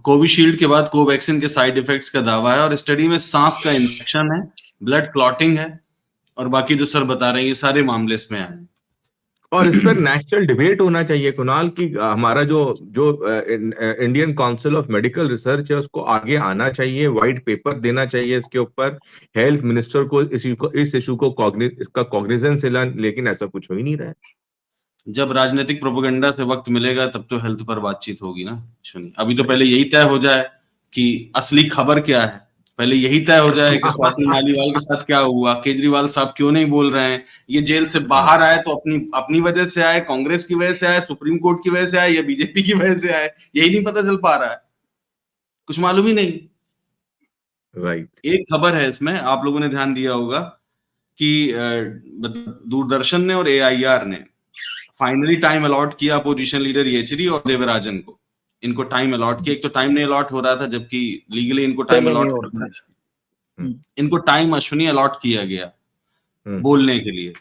कोविशील्ड के बाद कोवैक्सीन के साइड इफेक्ट्स का दावा है, और स्टडी में सांस का इन्फेक्शन है, ब्लड क्लॉटिंग है, और बाकी जो सर बता रहे हैं ये सारे मामले इसमें आए और इस पर हैं। नेशनल डिबेट होना चाहिए कुणाल, कि हमारा जो जो Indian council of medical research है उसको आगे आना चाहिए, व्हाइट पेपर देना चाहिए इसके ऊपर, हेल्थ मिनिस्टर को इस इशू को इसका कॉग्निजेंस लेना, लेकिन ऐसा कुछ हो ही नहीं रहा है। जब राजनीतिक प्रोपेगेंडा से वक्त मिलेगा तब तो हेल्थ पर बातचीत होगी ना। सुनिए, अभी तो पहले यही तय हो जाए कि असली खबर क्या है, पहले यही तय हो जाए कि स्वाति मालीवाल के साथ क्या हुआ, केजरीवाल साहब क्यों नहीं बोल रहे हैं, ये जेल से बाहर आए तो अपनी अपनी वजह से आए, कांग्रेस की वजह से आए, सुप्रीम कोर्ट की वजह से आए, या बीजेपी की वजह से आए, यही नहीं पता चल पा रहा है, कुछ मालूम ही नहीं। राइट। एक खबर है इसमें, आप लोगों ने ध्यान दिया होगा कि दूरदर्शन ने और एआईआर ने फाइनली टाइम अलॉट किया अपोजिशन लीडर येचुरी और देवराजन को। इनको टाइम अलॉट किया, एक तो टाइम नहीं अलॉट हो रहा था, जबकि लीगली इनको टाइम नहीं अलॉट हो करना, रहा है। इनको टाइम अश्विनी अलॉट किया गया हम्म। बोलने के लिए।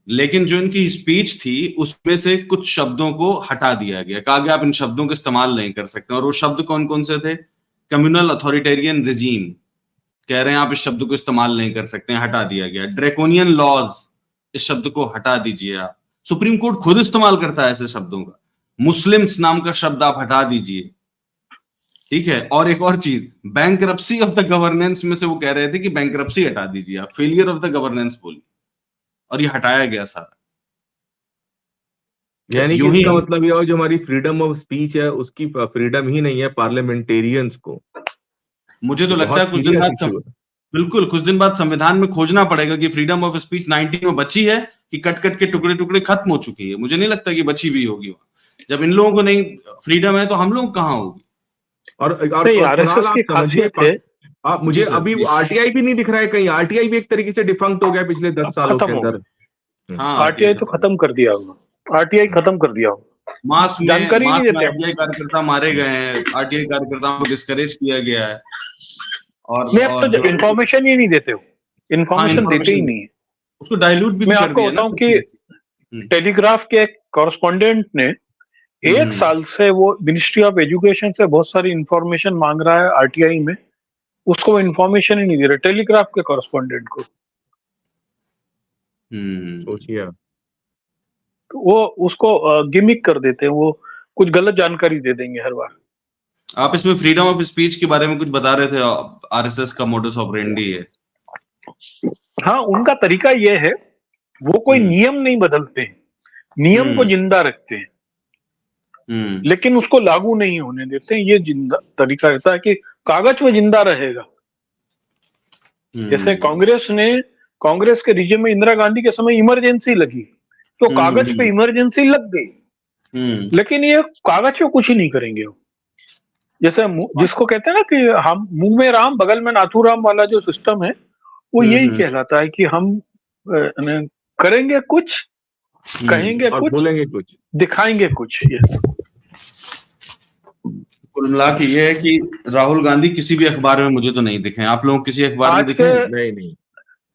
लेकिन जो इनकी स्पीच थी उसमें से कुछ शब्दों को हटा दिया गया, कहा गया आप इन शब्दों का इस्तेमाल नहीं कर सकते। और वो शब्द कौन कौन से थे? कम्युनल अथॉरिटेरियन रिजीम, कह रहे हैं आप इस शब्द को इस्तेमाल नहीं कर सकते हैं, हटा दिया गया। ड्रैकोनियन लॉज, इस शब्द को हटा दीजिए आप, सुप्रीम कोर्ट खुद इस्तेमाल करता है ऐसे शब्दों का। मुस्लिम्स नाम का शब्द आप हटा दीजिए, ठीक है। और एक और चीज, बैंक्रप्सी ऑफ द गवर्नेंस में से वो कह रहे थे कि बैंक्रप्सी हटा दीजिए आप, फेलियर ऑफ द गवर्नेंस बोलिए, और ये हटाया गया सारा। यानी कि यूं ही इसका मतलब ये हो, जो हमारी फ्रीडम ऑफ स्पीच है उसकी फ्रीडम ही नहीं है पार्लियामेंटेरियंस को। मुझे तो ये लगता बहुत है कुछ दिन सीरियस बाद इशू है। बिल्कुल कुछ दिन बाद संविधान में खोजना पड़ेगा कि फ्रीडम ऑफ स्पीच 90 में बची है कि कट कट के टुकड़े टुकड़े खत्म हो चुकी है। मुझे नहीं लगता कि बची भी होगी वहां। जब इन लोगों को नहीं फ्रीडम है तो हम लोग कहाँ होगी। नहीं, और कुणाल आरएसएस आप की समझिए, खासियत है। आप मुझे जी सर अभी प्लीज। आरटीआई भी नहीं दिख रहा है कहीं, आरटीआई भी एक तरीके से डिफंक्ट हो गया पिछले 10 अब सालों खत्म के हो अंदर। गया, हाँ आरटीआई आरटीआई तो खत्म। खत्म कर दिया होगा, आरटीआई खत्म कर दिया होगा, जानकारी नहीं मास में देते। आरटीआई कार्यकर्ता मारे गए हैं, आरटीआई कार्यकर्ताओं को डिस्करेज किया गया है। नहीं, अब और तो जो इंफॉर्मेशन ही नहीं देते हो, हाँ इंफॉर्मेशन देते ही इंफॉर्मेशन नहीं है। उसको डाइल्यूट भी मैं तो कर आपको दिया ना बताऊं कि सबकी। टेलीग्राफ के एक कॉरेस्पॉन्डेंट ने एक साल से वो मिनिस्ट्री ऑफ एजुकेशन से बहुत सारी इंफॉर्मेशन मांग रहा है आरटीआई में, उसको इंफॉर्मेशन ही नहीं दे रहे, टेलीग्राफ के कॉरेस्पॉन्डेंट को। सोचिए आप। तो वो उसको गिमिक कर देते हैं, वो कुछ गलत जानकारी दे देंगे हर बार। आप इसमें फ्रीडम ऑफ स्पीच के बारे में कुछ बता रहे थे, आरएसएस का मोडस ऑपरेंडी है। हाँ, उनका तरीका ये है, वो कोई नियम नहीं बदलते हैं, नियम को जिंदा रखते हैं, लेकिन उसको लागू नहीं होने देते हैं। ये जिंदा तरीका रहता है कि कागज पे जिंदा रहेगा। जैसे कांग्रेस के रिजिम में इंदिरा गांधी के समय इमरजेंसी लगी, तो कागज पे इमरजेंसी लग गई, लेकिन ये कागज पे कुछ ही नहीं करेंगे वो। जैसे जिसको कहते हैं ना कि हम मुंह में राम बगल में नाथूराम वाला जो सिस्टम है, वो यही कहलाता है कि हम करेंगे कुछ, कहेंगे कुछ, बोलेंगे कुछ, दिखाएंगे कुछ। यस, कुल मिला के ये है कि राहुल गांधी किसी भी अखबार में मुझे तो नहीं दिखे। आप लोग किसी अखबार में दिखे? नहीं।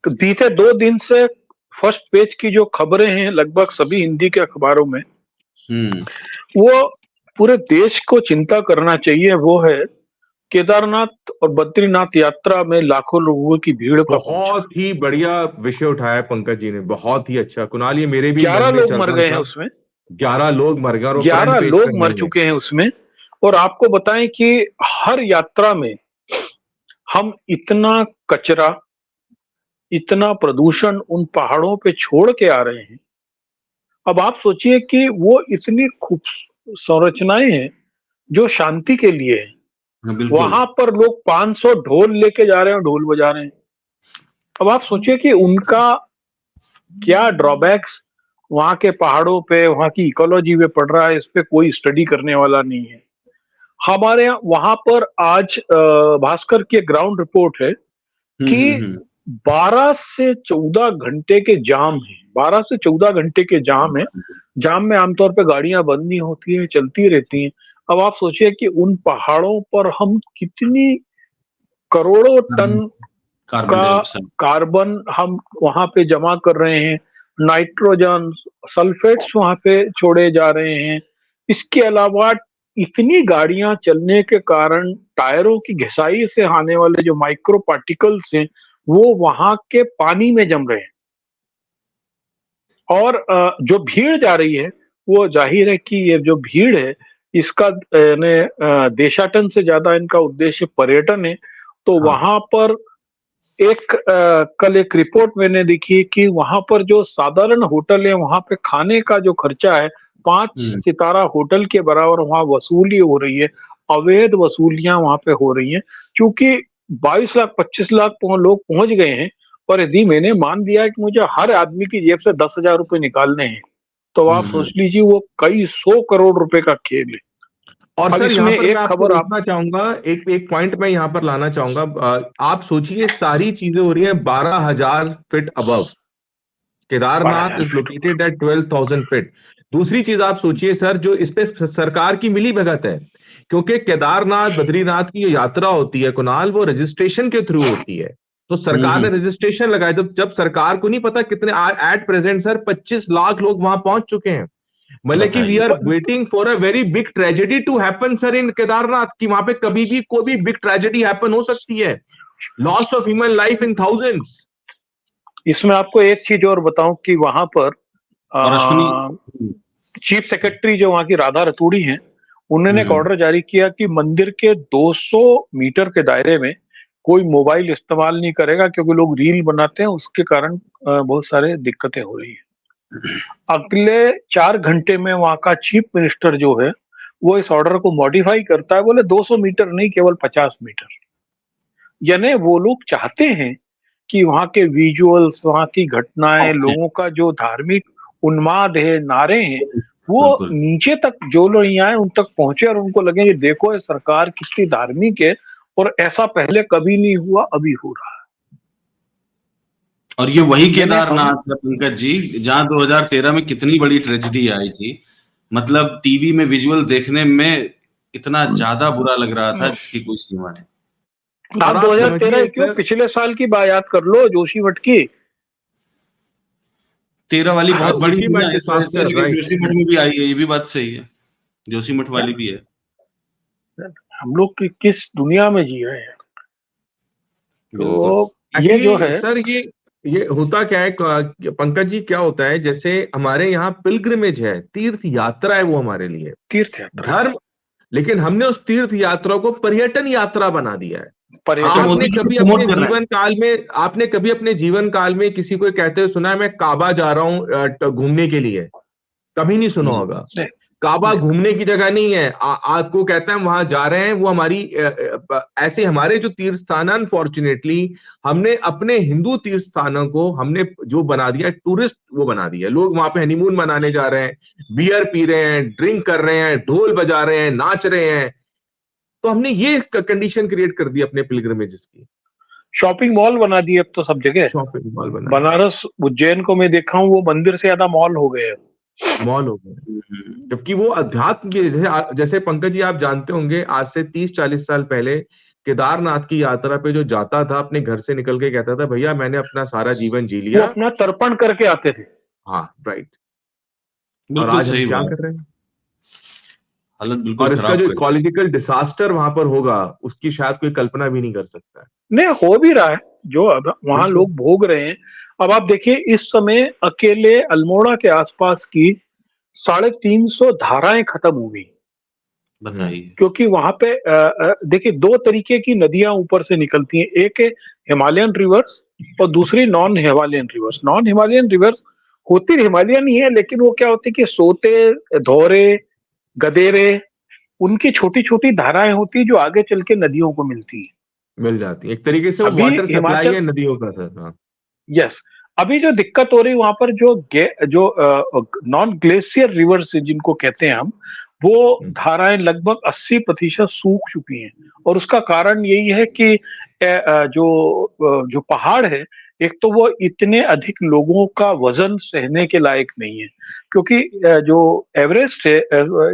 बीते 2 दिन से फर्स्ट पेज की जो खबरें हैं लगभग सभी हिंदी के अखबारों में, वो पूरे देश को चिंता करना चाहिए। वो है केदारनाथ और बद्रीनाथ यात्रा में लाखों लोगों की भीड़ का बहुत ही बढ़िया विषय उठाया पंकज जी ने, बहुत ही अच्छा। कुणाल, ये मेरे भी 11 लोग मर गए हैं उसमें, 11 लोग मर गए, 11 लोग मर चुके हैं उसमें। और आपको बताएं कि हर यात्रा में हम इतना कचरा, इतना प्रदूषण उन पहाड़ों पे छोड़ के आ रहे हैं। अब आप सोचिए कि वो इतनी खूबसूरत संरचनाएं हैं जो शांति के लिए है, वहां पर लोग 500 ढोल लेके जा रहे हैं, ढोल बजा रहे हैं। अब आप सोचिए कि उनका क्या ड्रॉबैक्स वहां के पहाड़ों पे, वहां की इकोलॉजी में पड़ रहा है, इस पे कोई स्टडी करने वाला नहीं है। हमारे वहां पर आज भास्कर की ग्राउंड रिपोर्ट है कि 12 से 14 घंटे के जाम है, 12 से 14 घंटे के जाम है। जाम में आमतौर पे गाड़ियां बंद नहीं होती हैं, चलती रहती हैं। अब आप सोचिए कि उन पहाड़ों पर हम कितनी करोड़ों टन का कार्बन हम वहां पे जमा कर रहे हैं, नाइट्रोजन, सल्फेट्स वहां पे छोड़े जा रहे हैं। इसके अलावा इतनी गाड़ियां चलने के कारण टायरों की घिसाई से आने वाले जो माइक्रो पार्टिकल्स हैं, वो वहां के पानी में जम रहे हैं। और जो भीड़ जा रही है, वो जाहिर है कि ये जो भीड़ है, इसका देशाटन से ज्यादा इनका उद्देश्य पर्यटन है। तो वहां पर कल एक रिपोर्ट मैंने देखी कि वहां पर जो साधारण होटल है, वहां पे खाने का जो खर्चा है 5 सितारा होटल के बराबर वहां वसूली हो रही है, अवैध वसूलियां वहां पे हो रही हैं। क्योंकि 22 लाख 25 लाख लोग पहुंच गए हैं, और यदि मैंने मान दिया है कि मुझे हर आदमी की जेब से 10,000 रुपए निकालने हैं, तो आप सोच लीजिए वो कई 100 करोड़ रुपए का खेल है। और सर यहाँ पर एक खबर आपना चाहूंगा, एक पॉइंट मैं यहाँ पर लाना चाहूंगा। आप सोचिए सारी चीजें हो रही हैं 12,000 feet above, Kedarnath is located at 12,000 feet. दूसरी चीज आप सोचिए सर, जो इस पे सरकार की मिली भगत है, क्योंकि केदारनाथ बद्रीनाथ की जो यात्रा होती है कुणाल, वो रजिस्ट्रेशन के थ्रू होती है। तो सरकार ने रजिस्ट्रेशन लगाया, जब सरकार को नहीं पता कितने, एट प्रेजेंट सर 25 लाख लोग वहां पहुंच चुके हैं। मतलब कि we are waiting for a very big tragedy to happen sir in Kedarnath, की वहां पे कभी भी कोई भी बिग ट्रेजेडी हैपन हो सकती है, loss of human life in thousands. इसमें आपको एक चीज और बताऊं कि वहां पर चीफ सेक्रेटरी जो वहां की राधा रतूड़ी हैं, उन्होंने एक ऑर्डर जारी किया कि मंदिर के 200 मीटर के दायरे में कोई मोबाइल इस्तेमाल नहीं करेगा, क्योंकि लोग रील बनाते हैं, उसके कारण बहुत सारे दिक्कतें हो रही है। अगले 4 घंटे में वहां का चीफ मिनिस्टर जो है, वो इस ऑर्डर को मॉडिफाई करता है, बोले 200 मीटर नहीं, केवल 50 मीटर। यानी वो लोग चाहते हैं कि वहां के विजुअल्स, वहां की घटनाएं, लोगों का जो धार्मिक उन्माद है, नारे हैं, वो नीचे तक जो लोग यहाँ आए उन तक पहुंचे, और उनको लगे कि देखो ये सरकार कितनी धार्मिक है, और ऐसा पहले कभी नहीं हुआ, अभी हो रहा है। और ये वही केदारनाथ है पंकज जी, जहां 2013 में कितनी बड़ी ट्रेजेडी आई थी। मतलब टीवी में विजुअल देखने में इतना ज्यादा बुरा लग रहा था जिसकी कोई सीमा नहीं। आप 2013 क्यों, पिछले साल की बात याद कर लो, जोशी मठ की। 13 वाली बहुत बड़ी थी ना इस वजह से, लेकिन right. जोशीमठ में भी आई है, ये भी बात सही है, जोशीमठ वाली भी है। हम लोग किस दुनिया में जी रहे हैं। बिल्कुल। तो ये जो है सर, ये होता क्या है पंकज जी, क्या होता है, जैसे हमारे यहाँ पिलग्रिमेज है, तीर्थ यात्रा है वो हमारे लिए, तीर्थ यात्रा, धर्म, लेकिन हमने उस तीर्थ यात्रा को पर्यटन यात्रा बना दिया है। पर्यटन। मोदी जी आपने कभी अपने जीवन काल में किसी को कहते हुए सुना है मैं काबा जा रहा हूं घूमने के लिए? कभी नहीं सुना होगा। काबा घूमने की जगह नहीं है। आपको कहता है वहां जा रहे हैं, वो हमारी ऐसे हमारे जो तीर्थ स्थान, अनफॉर्चुनेटली हमने अपने हिंदू तीर्थ स्थानों को हमने जो बना दिया टूरिस्ट, वो बना दिया। लोग वहां पे हनीमून मनाने जा रहे हैं, बियर पी रहे हैं, ड्रिंक कर रहे हैं, ढोल बजा रहे हैं, नाच रहे हैं। तो हमने ये कंडीशन क्रिएट कर दी अपने पिलग्रिमेजेस की। शॉपिंग मॉल बना दिए अब तो सब जगह। शॉपिंग मॉल बना, बनारस उज्जैन को मैं देखा हूँ, वो मंदिर से ज्यादा मॉल हो गए, मॉल हो गए। जबकि वो अध्यात्म के, जैसे पंकज जी आप जानते होंगे, आज से 30-40 साल पहले केदारनाथ की यात्रा पे जो जाता था, अपने घर से निकल के कहता था भैया मैंने अपना सारा जीवन जी वो लिया। अपना तर्पण करके आते थे। हाँ, राइट। और बिल्कुल आज हम सही क्या बात, कर रहे हैं? हालत बिल्कुल और इसका खराब जो कर। इकोलॉजिकल डिसास्टर वहां पर होगा, उसकी शायद कोई कल्पना भी नहीं कर सकता है। नहीं, हो भी रहा है जो अब वहां लोग भोग रहे हैं। अब आप देखिए, इस समय अकेले अल्मोड़ा के आसपास की 350 धाराएं खत्म हो गई, बताइए। क्योंकि वहां पे देखिए 2 तरीके की नदियां ऊपर से निकलती हैं, एक है हिमालयन रिवर्स और दूसरी non Himalayan reverse. Non Himalayan reverse होती हिमालयन ही है, लेकिन वो क्या होती है कि सोते, धौरे, गदेरे, उनकी छोटी छोटी धाराएं होती है जो आगे चल के नदियों को मिलती है। मिल जाती है, एक तरीके से वो अभी वाटर सप्लाई हिमाचल, है नदियों का सर। हाँ, यस, अभी जो दिक्कत हो रही है वहां पर, जो नॉन ग्लेशियर रिवर्स जिनको कहते हैं हम, वो धाराएं लगभग 80% सूख चुकी हैं। और उसका कारण यही है कि जो पहाड़ है, एक तो वो इतने अधिक लोगों का वजन सहने के लायक नहीं है, क्योंकि जो एवरेस्ट है,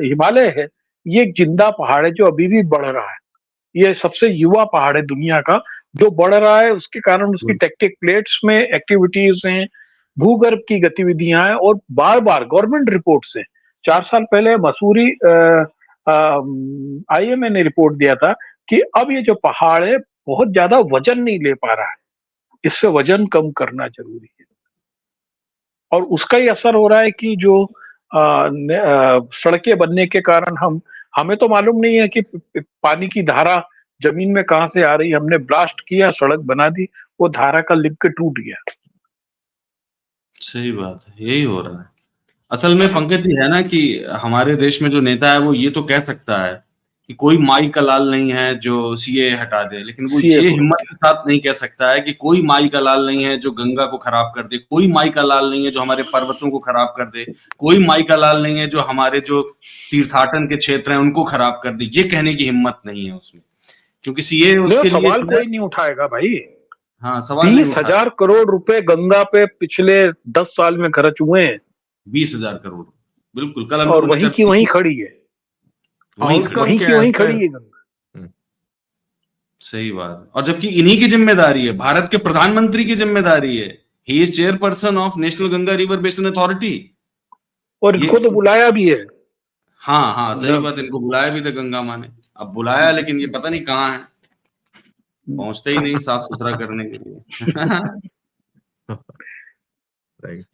हिमालय है, ये एक जिंदा पहाड़ है जो अभी भी बढ़ रहा है। ये सबसे युवा पहाड़ है दुनिया का जो बढ़ रहा है। उसके कारण उसकी टेक्टिक प्लेट्स में एक्टिविटीज हैं, भूगर्भ की गतिविधियां हैं, और बार बार गवर्नमेंट रिपोर्ट से 4 साल पहले मसूरी IMA ने रिपोर्ट दिया था कि अब ये जो पहाड़ है बहुत ज्यादा वजन नहीं ले पा रहा है, इससे वजन कम करना जरूरी है। और उसका ही असर हो रहा है कि जो सड़कें बनने के कारण हमें तो मालूम नहीं है कि पानी की धारा जमीन में कहां से आ रही है। हमने ब्लास्ट किया, सड़क बना दी, वो धारा का लिंक के टूट गया। सही बात है, यही हो रहा है असल में पंकज जी। है ना कि हमारे देश में जो नेता है वो ये तो कह सकता है कि कोई माई का लाल नहीं है जो CAA हटा दे, लेकिन वो ये हिम्मत के साथ नहीं कह सकता है कि कोई माई का लाल नहीं है जो गंगा को खराब कर दे, कोई माई का लाल नहीं है जो हमारे पर्वतों को खराब कर दे, कोई माई का लाल नहीं है जो हमारे जो तीर्थाटन के क्षेत्र हैं उनको खराब कर दे। ये कहने की हिम्मत नहीं है उसमें, क्योंकि CAA उसके लिए सवाल कोई नहीं उठाएगा भाई। हाँ, सवाल 20,000 करोड़ रुपए गंगा पे पिछले 10 साल में खर्च हुए हैं। 20,000 करोड़, बिल्कुल। कल और वहीं की वहीं खड़ी है, वहीं की वहीं खड़ी है गंगा। सही बात। और जबकि इन्हीं की जिम्मेदारी है, भारत के प्रधानमंत्री की जिम्मेदारी है। He is chairperson of national Ganga river basin authority, और इनको तो बुलाया भी है। हाँ हाँ, सही बात, इनको बुलाया भी था गंगा माँ ने। अब बुलाया, लेकिन ये पता नहीं कहाँ है, पहुंचते ही नहीं साफ सुथरा करने के लिए।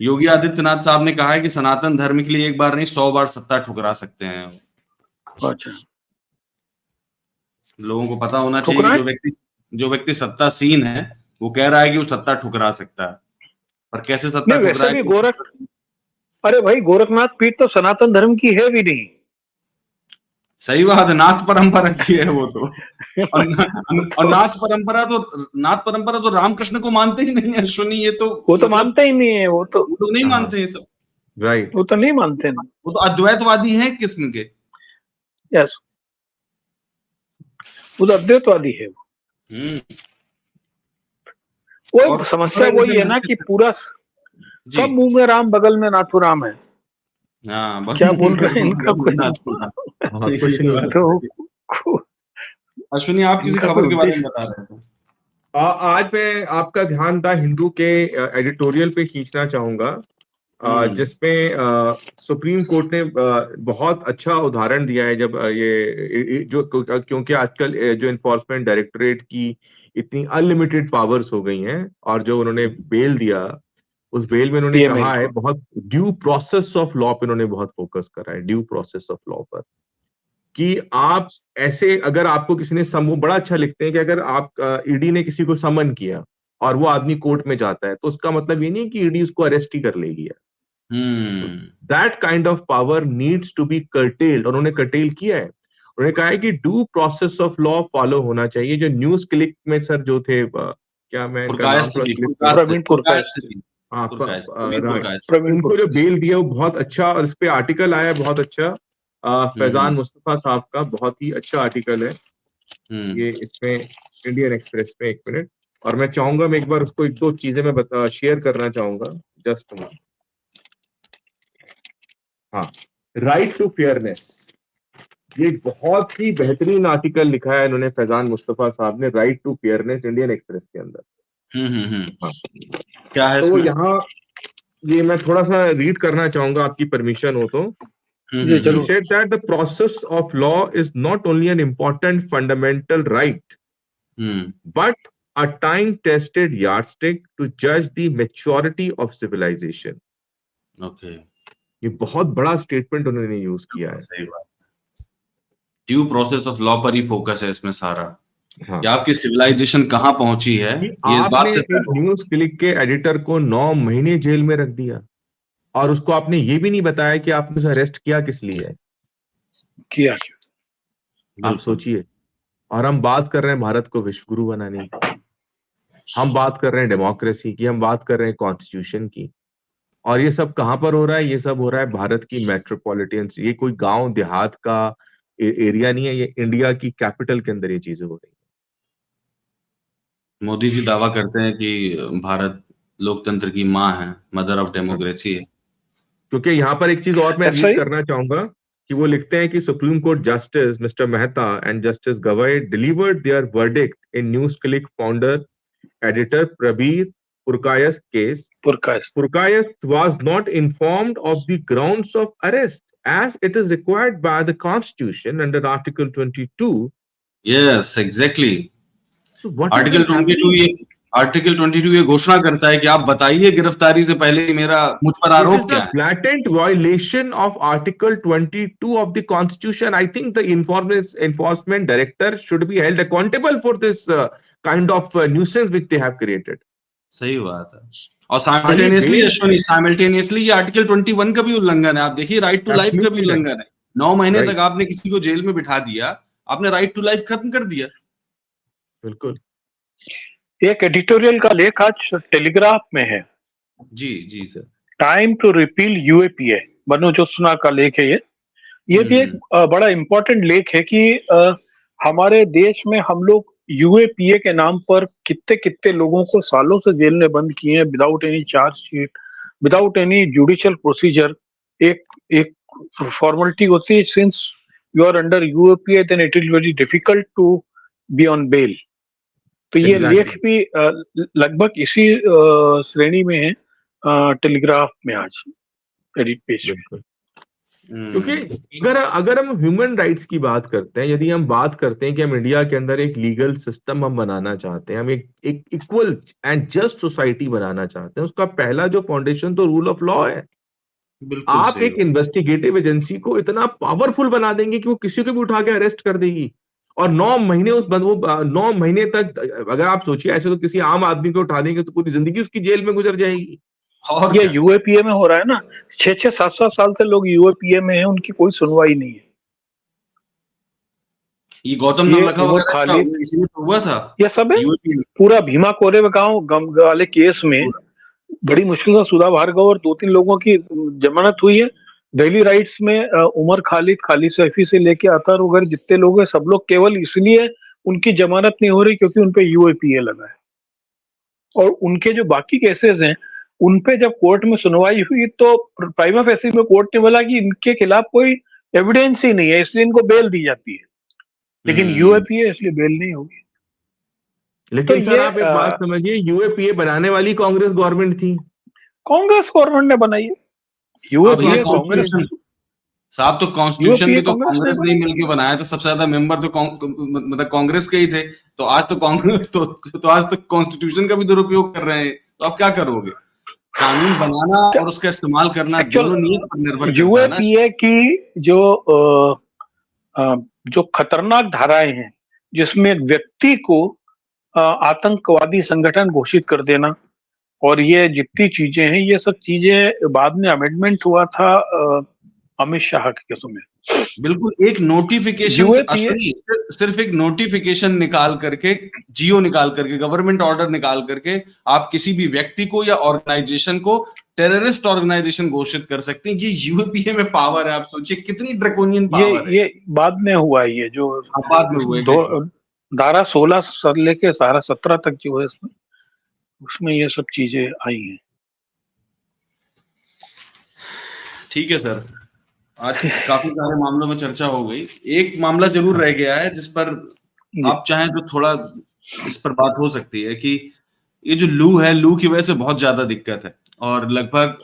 योगी आदित्यनाथ साहब ने कहा है कि सनातन धर्म के लिए एक बार नहीं 100 बार सत्ता ठुकरा सकते हैं। अच्छा, लोगों को पता होना चाहिए कि जो व्यक्ति सत्तासीन है वो कह रहा है कि वो सत्ता ठुकरा सकता है, पर कैसे सत्ता ठुकरा है? अरे भाई, गोरखनाथ पीठ तो सनातन धर्म की है भी नहीं। सही बात है, नाथ परंपरा की है वो तो। और नाथ परंपरा तो रामकृष्ण को मानते ही नहीं है अश्विनी। ये तो वो तो मानते ही नहीं है, वो तो नहीं मानते हैं सब, राइट। वो तो नहीं मानते ना, वो तो अद्वैतवादी हैं किस्म के। यस, वो तो अद्वैतवादी है। वो समस्या वही है ना कि पूरा सब मुंह में राम, बगल में नाथुराम है। हाँ, क्या बोल रहे हैं इनका कुछ अश्विनी, आप किसी खबर के बारे में बता रहे थे। आज मैं आपका ध्यान था हिंदू के एडिटोरियल पे खींचना चाहूंगा। जिसमें सुप्रीम कोर्ट ने बहुत अच्छा उदाहरण दिया है। जब ये जो क्योंकि आजकल जो इन्फोर्समेंट डायरेक्टरेट की इतनी अनलिमिटेड पावर्स हो गई हैं, और जो उन्होंने बेल दिया, उस बेल में उन्होंने PML कहा है, को। बहुत ड्यू प्रोसेस ऑफ लॉ पे उन्होंने बहुत फोकस करा है, ड्यू प्रोसेस ऑफ लॉ पर, कि आप ऐसे, अगर आपको किसी ने वो बड़ा अच्छा लिखते हैं कि अगर आप ईडी ने किसी को समन किया और वो आदमी कोर्ट में जाता है, तो उसका मतलब ये नहीं कि ईडी उसको अरेस्ट ही कर लेगी। That kind of power needs to be curtailed, उन्होंने कर्टेल किया है। उन्होंने कहा है कि due process of law follow होना चाहिए। जो न्यूज क्लिक में सर जो थे, क्या मैं इनका नाम थोड़ा slip कर- प्रवीण पुरकायस्थ। हाँ, right. प्रवीण उनको जो बेल दिया वो बहुत अच्छा, और इस पे आर्टिकल आया बहुत अच्छा, फैजान मुस्तफा साहब का बहुत ही अच्छा आर्टिकल है ये इसमें, इंडियन एक्सप्रेस में। 1 मिनट, और मैं चाहूंगा, मैं एक बार उसको 1-2 चीजें मैं शेयर करना चाहूंगा, जस्ट। हाँ, राइट टू फेयरनेस, ये एक बहुत ही बेहतरीन आर्टिकल लिखा है इन्होंने, फैजान मुस्तफा साहब ने, right to fairness, Indian Express के अंदर। हाँ, क्या है तो इसमें? यहाँ ये मैं थोड़ा सा रीड करना चाहूंगा, आपकी परमिशन हो तो। जी He जरूर। said that the process of law is not only an important fundamental right, but a time-tested yardstick to judge the maturity of civilization. Okay, ये बहुत बड़ा स्टेटमेंट उन्होंने यूज किया है। सही बात। ड्यू प्रोसेस ऑफ लॉ पर ही फोकस है इसमें सारा, हाँ, कि आपकी सिविलाइजेशन कहाँ पहुंची है, कि ये इस बात आपने से एक न्यूज क्लिक के एडिटर को 9 महीने जेल में रख दिया, और उसको आपने ये भी नहीं बताया कि आपने उसे अरेस्ट किया किस लिए है। किया। आप सोचिए। और हम बात कर रहे हैं भारत को विश्व गुरु बनाने की, हम बात कर रहे हैं डेमोक्रेसी की, हम बात कर रहे हैं कॉन्स्टिट्यूशन की, और ये सब कहां पर हो रहा है? ये सब हो रहा है भारत की मेट्रोपॉलिटन, ये कोई गांव देहात का एरिया नहीं है, ये इंडिया की कैपिटल के अंदर ये चीजें हो रही है। मोदी जी दावा करते हैं कि भारत लोकतंत्र की माँ है, मदर ऑफ डेमोक्रेसी है। क्योंकि यहाँ पर एक चीज और मैं ऐसा रीड ही। करना चाहूंगा कि वो लिखते हैं कि supreme court justice mister Mehta and justice Gavai delivered their verdict in NewsClick founder editor Prabir Purkayast's case. Purkayast was not informed of the grounds of arrest as it is required by the Constitution under Article 22. Yes, exactly. So what Article 22 ये Article 22 ये घोषणा करता है कि आप बताइए गिरफ्तारी से पहले मेरा मुझ पर आरोप क्या है। Blatant violation of Article 22 of the Constitution. I think the enforcement director should be held accountable for this kind of nuisance which they have created. सही बात है। और साइमल्टेनियसली अश्विनी, साइमल्टेनियसली ये आर्टिकल 21 का भी उल्लंघन है। आप देखिए, राइट टू लाइफ का भी उल्लंघन है। 9 महीने तक आपने किसी को जेल में बिठा दिया, आपने राइट टू लाइफ खत्म कर दिया। बिल्कुल। एक एडिटोरियल का लेख आज टेलीग्राफ में है। जी जी sir. Time to repeal UAPA, Manoj Jyotsna का लेख है ये भी एक बड़ा इंपॉर्टेंट लेख है कि हमारे देश में हम लोग यूएपीए के नाम पर कितने कितने लोगों को सालों से जेल में बंद किए हैं, without any chargesheet, without any judicial procedure. एक फॉर्मेलिटी होती है, since you are under UAPA then it is very difficult to be on bail. तो ये लेख भी लगभग इसी श्रेणी में है, टेलीग्राफ में आज एडिट पेज में। क्योंकि अगर हम ह्यूमन राइट्स की बात करते हैं, यदि हम बात करते हैं कि हम इंडिया के अंदर एक लीगल सिस्टम हम बनाना चाहते हैं, हम एक इक्वल एंड जस्ट सोसाइटी बनाना चाहते हैं, उसका पहला जो फाउंडेशन तो रूल ऑफ लॉ है। आप एक इन्वेस्टिगेटिव एजेंसी को इतना पावरफुल बना देंगे कि वो किसी को भी उठा के अरेस्ट कर देगी, और 9 महीने वो 9 महीने तक, अगर आप सोचिए ऐसे तो किसी आम आदमी को उठा देंगे तो पूरी जिंदगी उसकी जेल में गुजर जाएगी। और ये यूएपीए में हो रहा है ना, 6-6, 7-7 साल से लोग यूएपीए में हैं, उनकी कोई सुनवाई नहीं है। ये गौतम नवलखा वगैरह इसमें तो हुआ था, ये सब है पूरा भीमा कोरेगांव गांव वाले केस में बड़ी मुश्किल से सुधा भार्गव और 2-3 लोगों की जमानत हुई है। दिल्ली राइट्स में उमर खालिद सैफी से लेके अतर वगैरह जितने लोग हैं, सब लोग केवल इसलिए उनकी जमानत नहीं हो रही क्योंकि उनपे यूएपीए लगा है। और उनके जो बाकी केसेस हैं उनपे जब कोर्ट में सुनवाई हुई तो प्राइमा फेसी में कोर्ट ने बोला कि इनके खिलाफ कोई एविडेंस ही नहीं है, इसलिए इनको बेल दी जाती है। लेकिन यूएपीए इसलिए बेल नहीं होगी। लेकिन तो सर आप एक बात समझिए, यूएपीए बनाने वाली कांग्रेस गवर्नमेंट थी। कांग्रेस गवर्नमेंट ने बनाई है। यूएपीए अब कांग्रेस, साहब तो कॉन्स्टिट्यूशन भी तो कांग्रेस ने कांग्रेस ने ही मिलके बनाया था, सबसे ज्यादा मेंबर तो मतलब कांग्रेस के ही थे। तो आज तो कांग्रेस तो आज तो कॉन्स्टिट्यूशन का भी दुरुपयोग कर रहे हैं, तो आप क्या करोगे? कानून बनाना और उसका इस्तेमाल करना एक्चुअल दोनों नीयत पर निर्भर करता है ना। यूएपीए की जो खतरनाक धाराएं हैं, जिसमें एक व्यक्ति को आतंकवादी संगठन घोषित कर देना, और ये जितनी चीजें हैं, ये सब चीजें बाद में अमेंडमेंट हुआ था अमित शाह के समय। बिल्कुल, एक नोटिफिकेशन से यूएपीए अश्विनी, सिर्फ एक नोटिफिकेशन निकाल करके, जियो निकाल करके, गवर्नमेंट ऑर्डर निकाल करके आप किसी भी व्यक्ति को या ऑर्गेनाइजेशन को टेररिस्ट ऑर्गेनाइजेशन घोषित कर सकते हैं। ये यूएपीए में पावर है, आप सोचिए कितनी ड्रैकोनियन पावर है। ये बाद में हुआ, ये जो बाद में हुआ exactly। धारा 16 से लेके धारा 17 तक जो है उसमें ये सब चीजें आई हैं। ठीक है सर, आज काफी सारे मामलों में चर्चा हो गई। एक मामला जरूर रह गया है जिस पर आप चाहें तो थोड़ा इस पर बात हो सकती है कि ये जो लू है, लू की वजह से बहुत ज्यादा दिक्कत है। और लगभग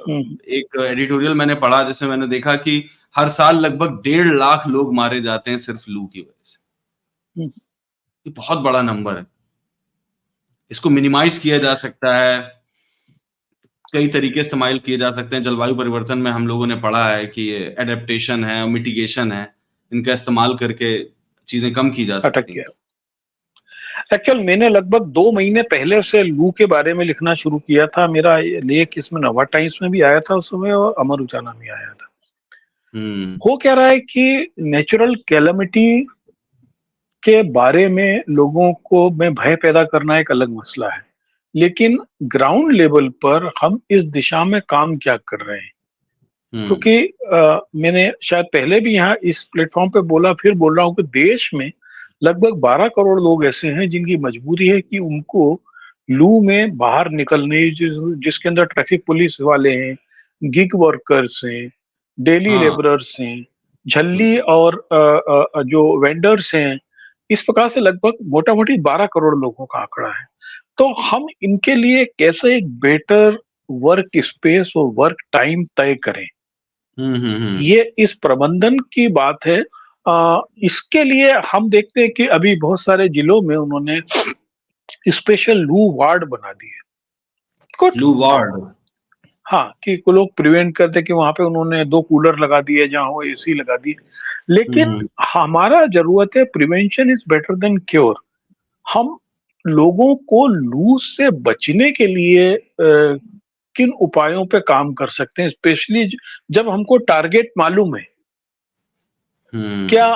एक एडिटोरियल मैंने पढ़ा जिसमें मैंने देखा कि हर साल लगभग 1.5 लाख लोग मारे जाते हैं सिर्फ लू की वजह से। ये बहुत बड़ा नंबर है। इसको मिनिमाइज किया जा सकता है, कई तरीके इस्तेमाल किए जा सकते हैं। जलवायु परिवर्तन में हम लोगों ने पढ़ा है कि ये एडेप्टेशन है और मिटिगेशन है, इनका इस्तेमाल करके चीजें कम की जा सकती हैं। एक्चुअल मैंने लगभग 2 महीने पहले से लू के बारे में लिखना शुरू किया था। मेरा लेख इसमें नवा टाइम्स में भी आया था उस समय, और अमर उजाला में आया था। हो क्या रहा है कि नेचुरल कैलेमिटी के बारे में लोगों को में भय पैदा करना एक अलग मसला है, लेकिन ग्राउंड लेवल पर हम इस दिशा में काम क्या कर रहे हैं? क्योंकि मैंने शायद पहले भी यहाँ इस प्लेटफॉर्म पे बोला, फिर बोल रहा हूँ कि देश में लगभग 12 करोड़ लोग ऐसे हैं जिनकी मजबूरी है कि उनको लू में बाहर निकलने, जिसके अंदर ट्रैफिक पुलिस वाले हैं, गिग वर्कर्स हैं, डेली लेबरर्स हैं, झल्ली और जो वेंडर्स हैं, इस प्रकार से लगभग मोटा मोटी 12 करोड़ लोगों का आंकड़ा है। तो हम इनके लिए कैसे एक बेटर वर्क स्पेस और वर्क टाइम तय करें, ये इस प्रबंधन की बात है। इसके लिए हम देखते हैं कि अभी बहुत सारे जिलों में उन्होंने स्पेशल लू वार्ड बना दिए। लू वार्ड, हाँ, कि लोग प्रिवेंट करते कि वहां पे उन्होंने 2 कूलर लगा दिए, जहां वो एसी लगा दिए। लेकिन हमारा जरूरत है prevention is better than cure. हम लोगों को लू से बचने के लिए किन उपायों पे काम कर सकते हैं, स्पेशली जब हमको टारगेट मालूम है। क्या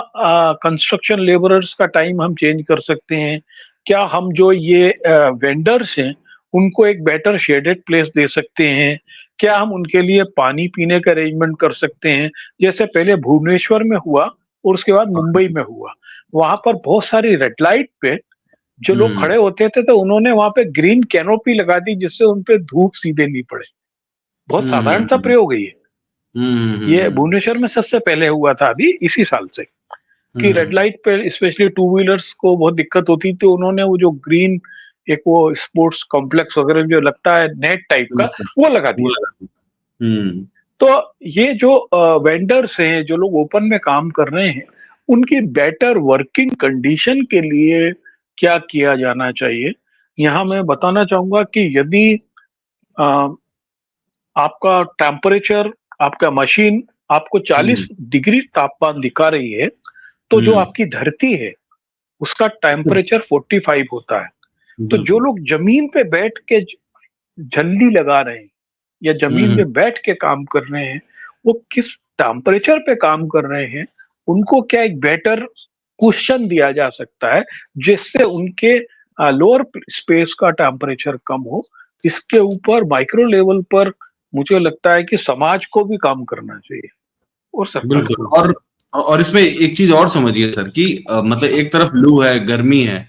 कंस्ट्रक्शन लेबरर्स का टाइम हम चेंज कर सकते हैं? क्या हम जो ये वेंडर्स हैं उनको एक बेटर शेडेड प्लेस दे सकते हैं? क्या हम उनके लिए पानी पीने का अरेंजमेंट कर सकते हैं? जैसे पहले भुवनेश्वर में हुआ और उसके बाद मुंबई में हुआ, वहां पर बहुत सारी रेड लाइट पे जो लोग खड़े होते थे तो उन्होंने वहां पे ग्रीन कैनोपी लगा दी जिससे उनपे धूप सीधे नहीं पड़े। बहुत साधारण सा प्रयोग है ये। ये भुवनेश्वर में सबसे पहले हुआ था अभी इसी साल से, कि रेड लाइट पे स्पेशली 2 व्हीलर्स को बहुत दिक्कत होती थी। उन्होंने वो जो ग्रीन एक वो स्पोर्ट्स कॉम्प्लेक्स वगैरह जो लगता है नेट टाइप का, वो लगा दिया। तो ये जो वेंडर्स हैं, जो लोग ओपन में काम कर रहे हैं, उनकी बेटर वर्किंग कंडीशन के लिए क्या किया जाना चाहिए? यहाँ मैं बताना चाहूंगा कि यदि आपका टेम्परेचर, आपका मशीन आपको 40 डिग्री तापमान दिखा रही है, तो जो आपकी धरती है उसका टेम्परेचर 45 होता है। तो जो लोग जमीन पे बैठ के झल्ली लगा रहे हैं या जमीन पे बैठ के काम कर रहे हैं, वो किस टेम्परेचर पे काम कर रहे हैं, उनको क्या एक बेटर क्वेश्चन दिया जा सकता है जिससे उनके लोअर स्पेस का टेम्परेचर कम हो। इसके ऊपर माइक्रो लेवल पर मुझे लगता है कि समाज को भी काम करना चाहिए और सरकार को। और इसमें एक चीज और समझिए सर कि मतलब एक तरफ लू है, गर्मी है,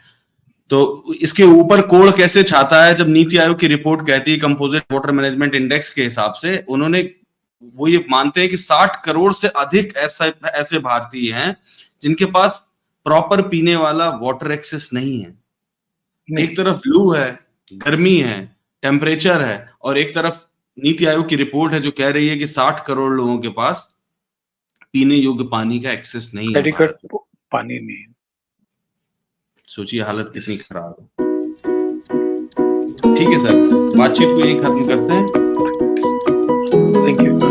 तो इसके ऊपर कोड़ कैसे छाता है जब नीति आयोग की रिपोर्ट कहती है कंपोजिट वाटर मैनेजमेंट इंडेक्स के हिसाब से उन्होंने वो ये मानते हैं कि 60 करोड़ से अधिक ऐसे भारतीय हैं जिनके पास प्रॉपर पीने वाला वाटर एक्सेस नहीं है। एक तरफ लू है, गर्मी है, टेम्परेचर है, और एक तरफ नीति आयोग की रिपोर्ट है जो कह रही है कि 60 करोड़ लोगों के पास पीने योग्य पानी का एक्सेस नहीं है भारत में। पानी नहीं है। सोचिए हालत कितनी खराब है। ठीक है सर, बातचीत को यही खत्म करते हैं। Thank you.